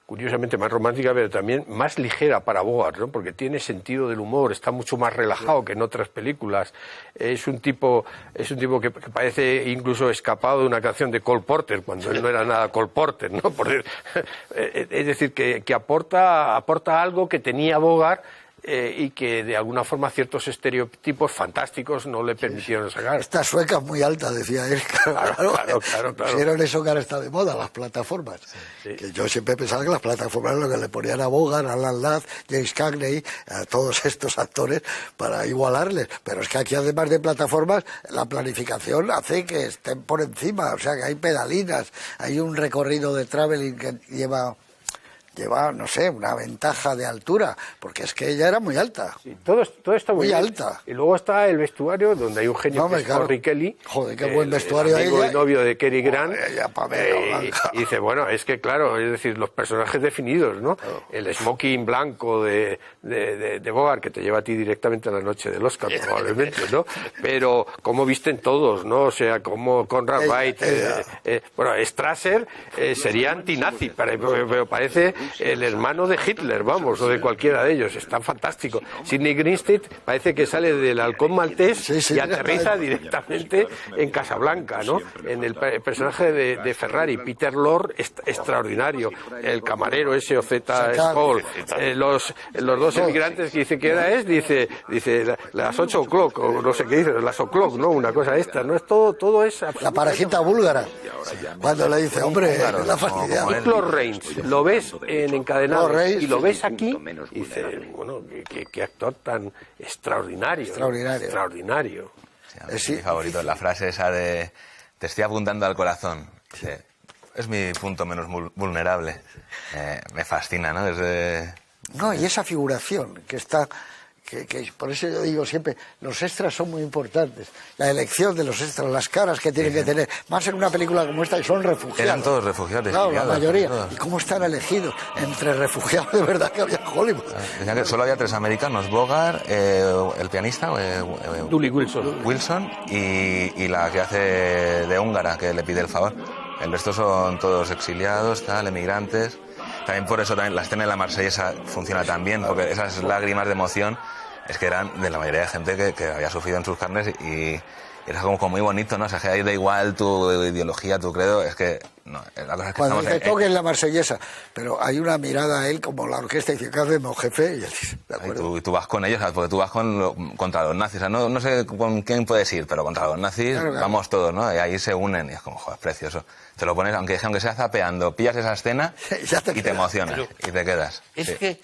Speaker 2: curiosamente más romántica, pero también más ligera para Bogart, ¿no? Porque tiene sentido del humor, está mucho más relajado que en otras películas. Es un tipo que parece incluso escapado de una canción de Cole Porter, cuando él no era nada Cole Porter, ¿no? Es decir, que aporta algo que tenía Bogart, y que de alguna forma ciertos estereotipos fantásticos no le permitieron sacar.
Speaker 1: Esta sueca es muy alta, decía él. Claro. Pusieron eso que ahora está de moda, las plataformas. Sí. Que yo siempre pensaba que las plataformas lo que le ponían a Bogart, a Alan Ladd, James Cagney, a todos estos actores para igualarles. Pero es que aquí, además de plataformas, la planificación hace que estén por encima. O sea, que hay pedalinas, hay un recorrido de traveling que lleva lleva, no sé, una ventaja de altura, porque es que ella era muy alta.
Speaker 2: Sí, todo está muy bien.
Speaker 1: alta.
Speaker 2: Y luego está el vestuario, donde hay un genio
Speaker 1: No,
Speaker 2: que es
Speaker 1: claro.
Speaker 2: Corey Kelly.
Speaker 1: Joder, qué buen vestuario
Speaker 2: el amigo
Speaker 1: ella.
Speaker 2: y novio de Cary Grant.
Speaker 1: Ella, Pamela Blanca.
Speaker 2: Y dice, bueno, es que claro, es decir, los personajes definidos, ¿no? El smoking blanco de Bogart, que te lleva a ti directamente a la noche del Oscar, probablemente, ¿no? Pero cómo visten todos, ¿no? O sea, como Conrad Wright, bueno, Strasser sería antinazi, pero parece el hermano de Hitler, vamos, o de cualquiera de ellos, está fantástico. Sidney Greenstead parece que sale del Halcón Maltés y aterriza directamente en Casablanca, ¿no? En el personaje de Ferrari, Peter Lorre, extraordinario, el camarero ese Ozeta Skoll, los dos emigrantes que dice que era dice las 8 o'clock, o no sé qué dice, las o'clock, ¿no? Una cosa esta, ¿no? Es todo es
Speaker 1: La parejita búlgara, cuando le dice, hombre, la fastidia.
Speaker 2: Y Claude Rains, lo ves en Encadenado
Speaker 1: Claude Rains,
Speaker 2: y lo ves aquí y dices, bueno, qué actor tan extraordinario. Extraordinario.
Speaker 3: Sí, mi favorito, la frase esa de te estoy apuntando al corazón. Dice, es mi punto menos vulnerable. Me fascina, ¿no?
Speaker 1: No, y esa figuración que está... Que por eso yo digo siempre, los extras son muy importantes. La elección de los extras, las caras que tienen que tener. Más en una película como esta, que son refugiados.
Speaker 3: Eran todos refugiados.
Speaker 1: Claro, la mayoría. ¿Y cómo están elegidos? Entre refugiados de verdad que había en Hollywood.
Speaker 3: Decían que solo había 3 americanos, Bogart, el pianista,
Speaker 2: Dooley Wilson.
Speaker 3: y la que hace de húngara, que le pide el favor. El resto son todos exiliados, emigrantes. También por eso la escena de la Marsellesa funciona tan bien, porque esas lágrimas de emoción es que eran de la mayoría de gente que había sufrido en sus carnes y era como muy bonito, ¿no? O sea, que ahí da igual tu ideología, tu credo, es que... No, la cosa es que
Speaker 1: cuando
Speaker 3: estamos
Speaker 1: dice toquen la Marsellesa, pero hay una mirada a él como la orquesta y dice, ¿qué hacemos, jefe? Y él dice, de acuerdo.
Speaker 3: Y tú vas con ellos, ¿sabes? Porque tú vas contra los nazis. O sea, no sé con quién puedes ir, pero contra los nazis
Speaker 1: claro.
Speaker 3: Vamos todos, ¿no? Y ahí se unen y es como, joder, es precioso. Te lo pones, aunque sea zapeando, pillas esa escena y te emocionas y te quedas.
Speaker 4: Es que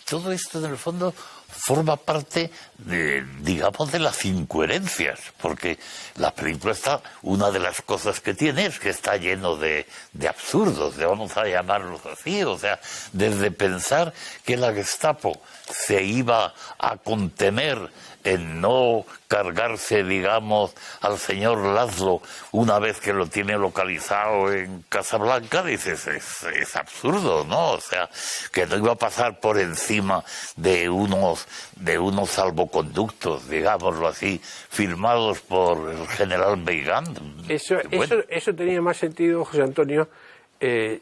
Speaker 4: todo esto, en el fondo, forma parte de, digamos, de las incoherencias, porque la película está, una de las cosas que tiene es que está lleno de absurdos, vamos a llamarlos así, o sea, desde pensar que la Gestapo se iba a contener en no cargarse, digamos, al señor Laszlo una vez que lo tiene localizado en Casablanca, dices, es absurdo, ¿no? O sea, que no iba a pasar por encima de unos salvoconductos, digámoslo así, firmados por el general Weygand.
Speaker 2: Eso tenía más sentido, José Antonio,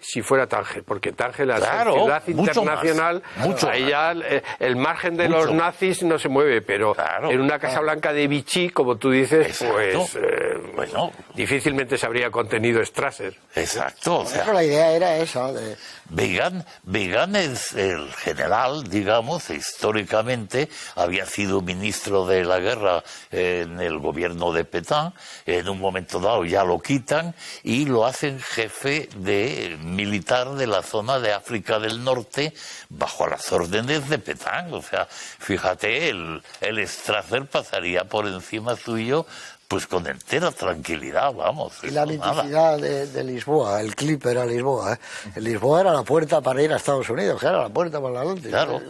Speaker 2: si fuera Tánger, porque Tánger, la ciudad internacional, ahí ya el margen de los nazis no se mueve, pero en una Casablanca de Vichy, como tú dices, pues difícilmente se habría contenido Strasser.
Speaker 4: Exacto. O sea,
Speaker 1: la idea era esa.
Speaker 4: Weygand es el general, digamos, históricamente había sido ministro de la guerra en el gobierno de Pétain. En un momento dado ya lo quitan y lo hacen jefe militar de la zona de África del Norte bajo las órdenes de Pétain. O sea, fíjate, el Strasser pasaría por encima suyo pues con entera tranquilidad, vamos.
Speaker 1: Y la miticidad de Lisboa, el Clipper a Lisboa. El Lisboa era la puerta para ir a Estados Unidos, que era la puerta para adelante.
Speaker 4: Claro.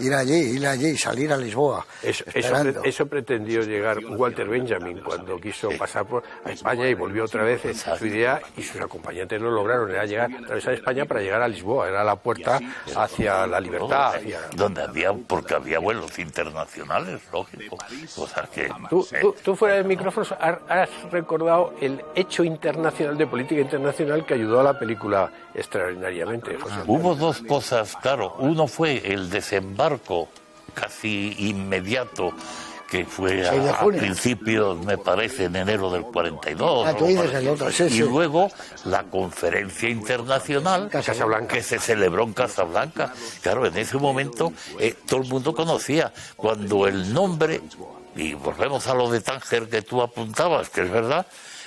Speaker 1: Ir allí, salir a Lisboa.
Speaker 2: Eso pretendió llegar Walter Benjamin cuando quiso pasar a España y volvió otra vez. Su idea y sus acompañantes lo lograron, era atravesar España para llegar a Lisboa, era la puerta hacia la libertad.
Speaker 4: Porque había vuelos internacionales, lógico. O sea que...
Speaker 2: Tú fuera de micrófonos has recordado el hecho internacional de política internacional que ayudó a la película extraordinariamente, José Antonio.
Speaker 4: Hubo dos cosas, claro. Uno fue el desembarco casi inmediato, que fue a principios, me parece, en enero del 42.
Speaker 1: Tú dices el otro, sí.
Speaker 4: Y luego la conferencia internacional que se celebró en Casablanca. Claro, en ese momento todo el mundo conocía cuando el nombre... Y volvemos a lo de Tánger que tú apuntabas, que es verdad,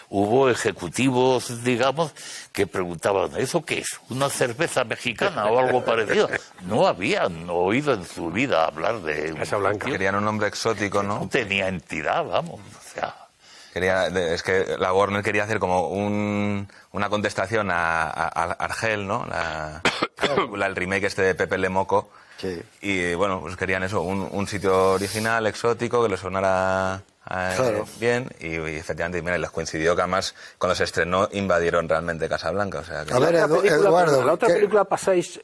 Speaker 4: hubo ejecutivos, digamos, que preguntaban, ¿eso qué es? ¿Una cerveza mexicana o algo parecido? No habían oído en su vida hablar de...
Speaker 2: Casablanca.
Speaker 3: Querían un nombre exótico, ¿no?
Speaker 4: No tenía entidad, vamos, o sea...
Speaker 3: Es que la Warner quería hacer como una contestación a Argel, ¿no? el remake este de Pepe Le Moco.
Speaker 1: Sí.
Speaker 3: Y bueno, pues querían eso, un sitio original, exótico, que le sonara
Speaker 1: Claro.
Speaker 3: bien. Y efectivamente, mira, les coincidió que además cuando se estrenó invadieron realmente Casablanca. O sea, que
Speaker 1: A ver,
Speaker 2: La otra película,
Speaker 1: Eduardo,
Speaker 2: la otra
Speaker 1: ¿qué?
Speaker 2: película pasáis,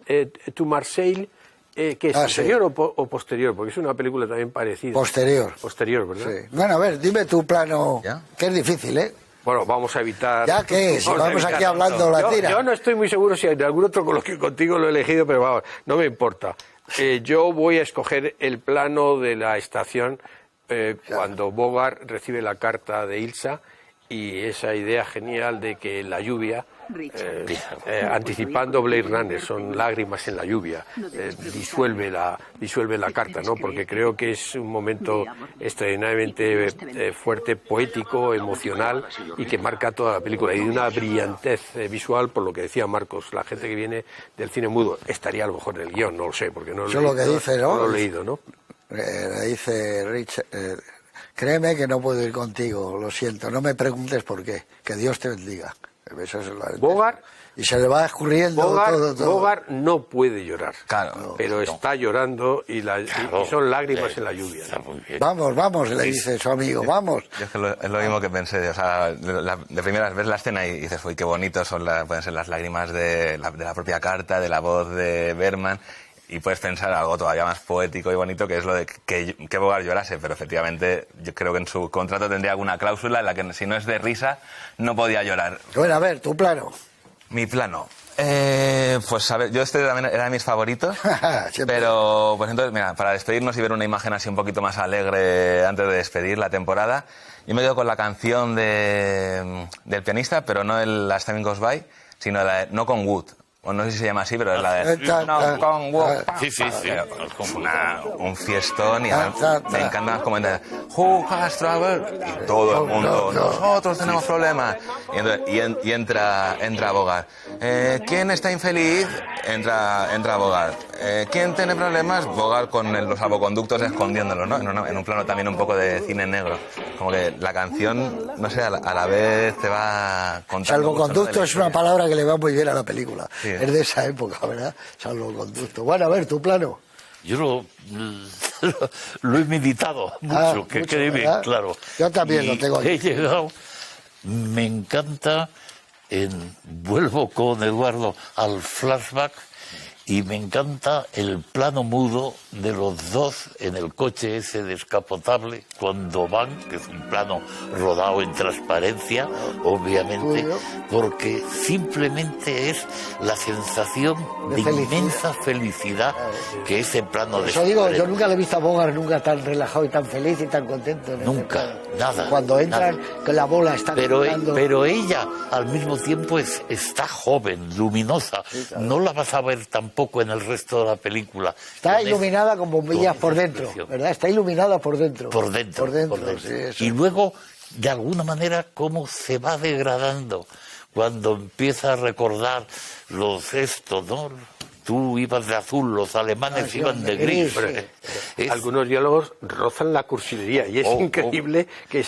Speaker 2: Tu Marseille, que es
Speaker 1: Ah,
Speaker 2: anterior
Speaker 1: sí.
Speaker 2: o posterior, porque es una película también parecida.
Speaker 1: Posterior.
Speaker 2: Posterior, ¿verdad?
Speaker 1: Sí. Bueno, a ver, dime tu plano,
Speaker 3: ¿Ya?
Speaker 1: que es difícil, ¿eh?
Speaker 2: Bueno, vamos a evitar...
Speaker 1: ¿Ya qué? Si
Speaker 2: a
Speaker 1: vamos
Speaker 2: evitar
Speaker 1: aquí hablando la tira.
Speaker 2: Yo no estoy muy seguro si hay de algún otro contigo lo he elegido, pero vamos, no me importa. Yo voy a escoger el plano de la estación cuando Bogart recibe la carta de Ilsa y esa idea genial de que la lluvia, anticipando Blade Runner, son lágrimas en la lluvia, disuelve la carta, ¿no? Porque creo que es un momento extraordinariamente fuerte, poético, emocional y que marca toda la película y de una brillantez visual, por lo que decía Marcos, la gente que viene del cine mudo estaría a lo mejor en el guión, no lo sé, porque no lo
Speaker 1: Eso es lo que dice, ¿no?
Speaker 2: lo he leído, ¿no?
Speaker 1: Le dice Richard, créeme que no puedo ir contigo, lo siento, no me preguntes por qué, que Dios te bendiga. Eso es
Speaker 2: Bogart,
Speaker 1: y se le va escurriendo todo.
Speaker 2: Bogart no puede llorar,
Speaker 3: claro.
Speaker 2: pero está llorando y son lágrimas en la lluvia.
Speaker 4: Está
Speaker 2: ¿no?
Speaker 4: muy bien.
Speaker 1: Vamos, le dice su amigo, vamos.
Speaker 3: Yo es que es lo mismo que pensé. O sea, de primeras ves la escena y dices, uy, qué bonitos pueden ser las lágrimas de la propia carta, de la voz de Berman. Y puedes pensar algo todavía más poético y bonito, que es lo de que Bogart llorase. Pero efectivamente, yo creo que en su contrato tendría alguna cláusula en la que si no es de risa, no podía llorar.
Speaker 1: Bueno, a ver, tu plano.
Speaker 3: Mi plano. Pues a ver, yo este también era de mis favoritos.
Speaker 1: Siempre.
Speaker 3: Pero, pues entonces, mira, para despedirnos y ver una imagen así un poquito más alegre antes de despedir la temporada, yo me quedo con la canción del pianista, pero no Last Time Goes By, sino la de No Con Wood. O no sé si se llama así, pero es la de No Con Wood.
Speaker 4: Sí.
Speaker 3: Es un fiestón y además me encanta como entra Who has trouble? Y todo el mundo, nosotros tenemos problemas. Y entra Bogart. ¿Quién está infeliz? Entra Bogart. ¿Quién tiene problemas? Bogart con los salvoconductos escondiéndolos, ¿no? En un plano también un poco de cine negro. Como que la canción, no sé, a la vez te va contando.
Speaker 1: Salvoconducto es una palabra que le va muy bien a la película.
Speaker 3: Sí.
Speaker 1: Es de esa época, ¿verdad? Salvoconducto. Bueno, a ver, tu plano.
Speaker 4: Yo lo he meditado mucho, que
Speaker 1: mucho,
Speaker 4: quede bien
Speaker 1: ¿verdad?
Speaker 4: claro.
Speaker 1: Yo también lo tengo aquí.
Speaker 4: He llegado, me encanta, vuelvo con Eduardo al flashback y me encanta el plano mudo de los dos en el coche ese descapotable cuando van, que es un plano rodado en transparencia, obviamente, porque simplemente es la sensación de inmensa felicidad que ese plano de
Speaker 1: Eso digo, yo nunca le he visto a Bogart nunca tan relajado y tan feliz y tan contento.
Speaker 4: Nunca, nada.
Speaker 1: Cuando entran,
Speaker 4: nada.
Speaker 1: que la bola está cantando.
Speaker 4: Pero ella al mismo tiempo está joven, luminosa.
Speaker 1: claro.
Speaker 4: No la vas a ver tampoco en el resto de la película.
Speaker 1: Está
Speaker 4: Con
Speaker 1: iluminada con bombillas por
Speaker 4: esa
Speaker 1: dentro,
Speaker 4: expresión.
Speaker 1: ¿verdad? Está iluminada por dentro.
Speaker 4: Por dentro.
Speaker 1: Sí, eso.
Speaker 4: Y luego, de alguna manera, cómo se va degradando cuando empieza a recordar estos, ¿no? Tú ibas de azul, los alemanes iban de gris.
Speaker 2: Algunos diálogos rozan la cursilería y es increíble que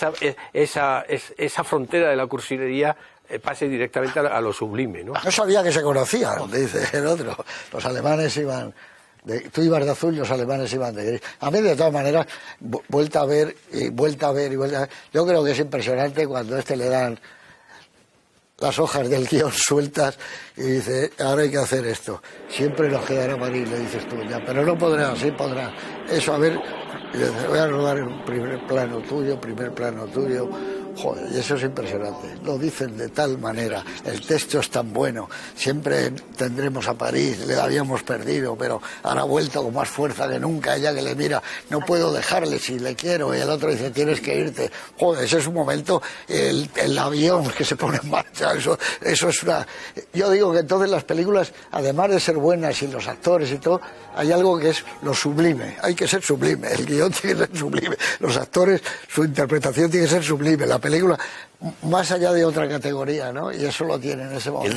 Speaker 2: esa frontera de la cursilería pase directamente a lo sublime, ¿no?
Speaker 1: No sabía que se conocían, dice el otro. Los alemanes iban... tú ibas de azul y los alemanes iban de gris. A mí, de todas maneras, vuelta a ver. Yo creo que es impresionante cuando le dan las hojas del guión sueltas y dice, ahora hay que hacer esto. Siempre nos quedará París, le dices tú, ya, pero no podrá, sí podrá. Eso, a ver, y dice, voy a rodar en un primer plano tuyo. Joder, y eso es impresionante. Lo dicen de tal manera, el texto es tan bueno. Siempre tendremos a París, le habíamos perdido, pero ahora ha vuelto con más fuerza que nunca. Ella que le mira, no puedo dejarle si le quiero. Y el otro dice, tienes que irte. Joder, ese es un momento, el avión que se pone en marcha. Eso es una... Yo digo que entonces las películas, además de ser buenas y los actores y todo, hay algo que es lo sublime. Hay que ser sublime. El guión tiene que ser sublime. Los actores, su interpretación tiene que ser sublime. La película, más allá de otra categoría, ¿no? Y eso lo tiene en ese momento.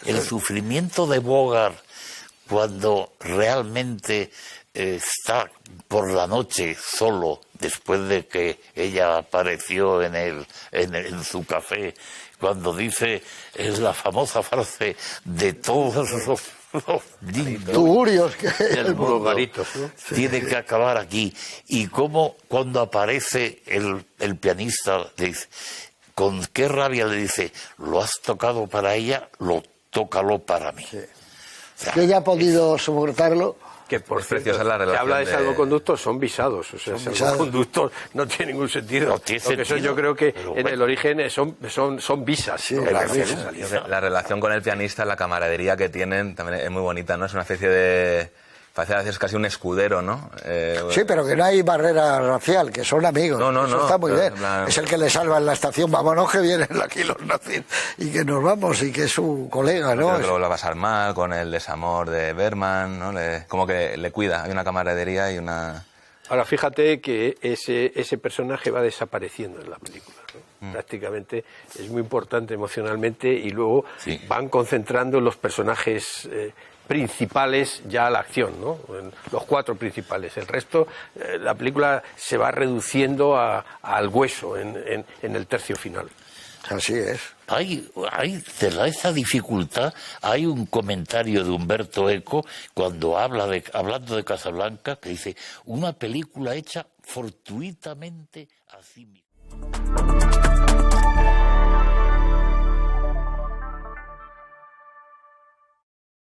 Speaker 4: El sufrimiento de Bogart cuando realmente está por la noche solo, después de que ella apareció en su café, cuando dice, es la famosa frase de todos los los niños.
Speaker 1: Tugurios, que
Speaker 4: El mundo
Speaker 2: garitos, ¿no?
Speaker 4: tiene que acabar aquí. Y cómo cuando aparece el pianista, le dice, con qué rabia le dice, lo has tocado para ella, tócalo para mí.
Speaker 1: Sí.
Speaker 4: O sea,
Speaker 1: que ella ha podido soportarlo.
Speaker 2: Que por
Speaker 3: Es preciosa la
Speaker 2: se
Speaker 3: relación
Speaker 2: habla de
Speaker 3: de-
Speaker 2: salvoconductos, son visados. O sea,
Speaker 1: Son
Speaker 2: salvoconductos no tiene ningún sentido.
Speaker 4: No tiene
Speaker 2: Lo que son,
Speaker 4: sentido,
Speaker 2: yo creo que
Speaker 4: pero
Speaker 2: en
Speaker 4: bueno.
Speaker 2: el origen son visas.
Speaker 1: Sí,
Speaker 2: ¿no?
Speaker 1: las
Speaker 2: Que
Speaker 1: visas.
Speaker 2: salían.
Speaker 3: La relación con el pianista, la camaradería que tienen, también es muy bonita, ¿no? Es una especie de... Parece a veces casi un escudero, ¿no?
Speaker 1: Sí, pero que no hay barrera racial, que son amigos.
Speaker 3: No, no,
Speaker 1: Eso
Speaker 3: no,
Speaker 1: está muy
Speaker 3: pero
Speaker 1: bien.
Speaker 3: en plan-
Speaker 1: Es el que le salva en la estación. Vámonos que vienen aquí los nazis y que nos vamos y que es su colega, ¿no?
Speaker 3: Creo que lo va a pasar mal con el desamor de Berman, ¿no? Como que le cuida, hay una camaradería y una...
Speaker 2: Ahora, fíjate que ese personaje va desapareciendo en la película, ¿no? Prácticamente es muy importante emocionalmente y luego
Speaker 4: Sí.
Speaker 2: van concentrando los personajes principales ya a la acción, ¿no? Los 4 principales. El resto, la película se va reduciendo al hueso en el tercio final.
Speaker 1: Así es.
Speaker 4: Hay de esa dificultad, hay un comentario de Humberto Eco cuando hablando de Casablanca, que dice, una película hecha fortuitamente a sí misma.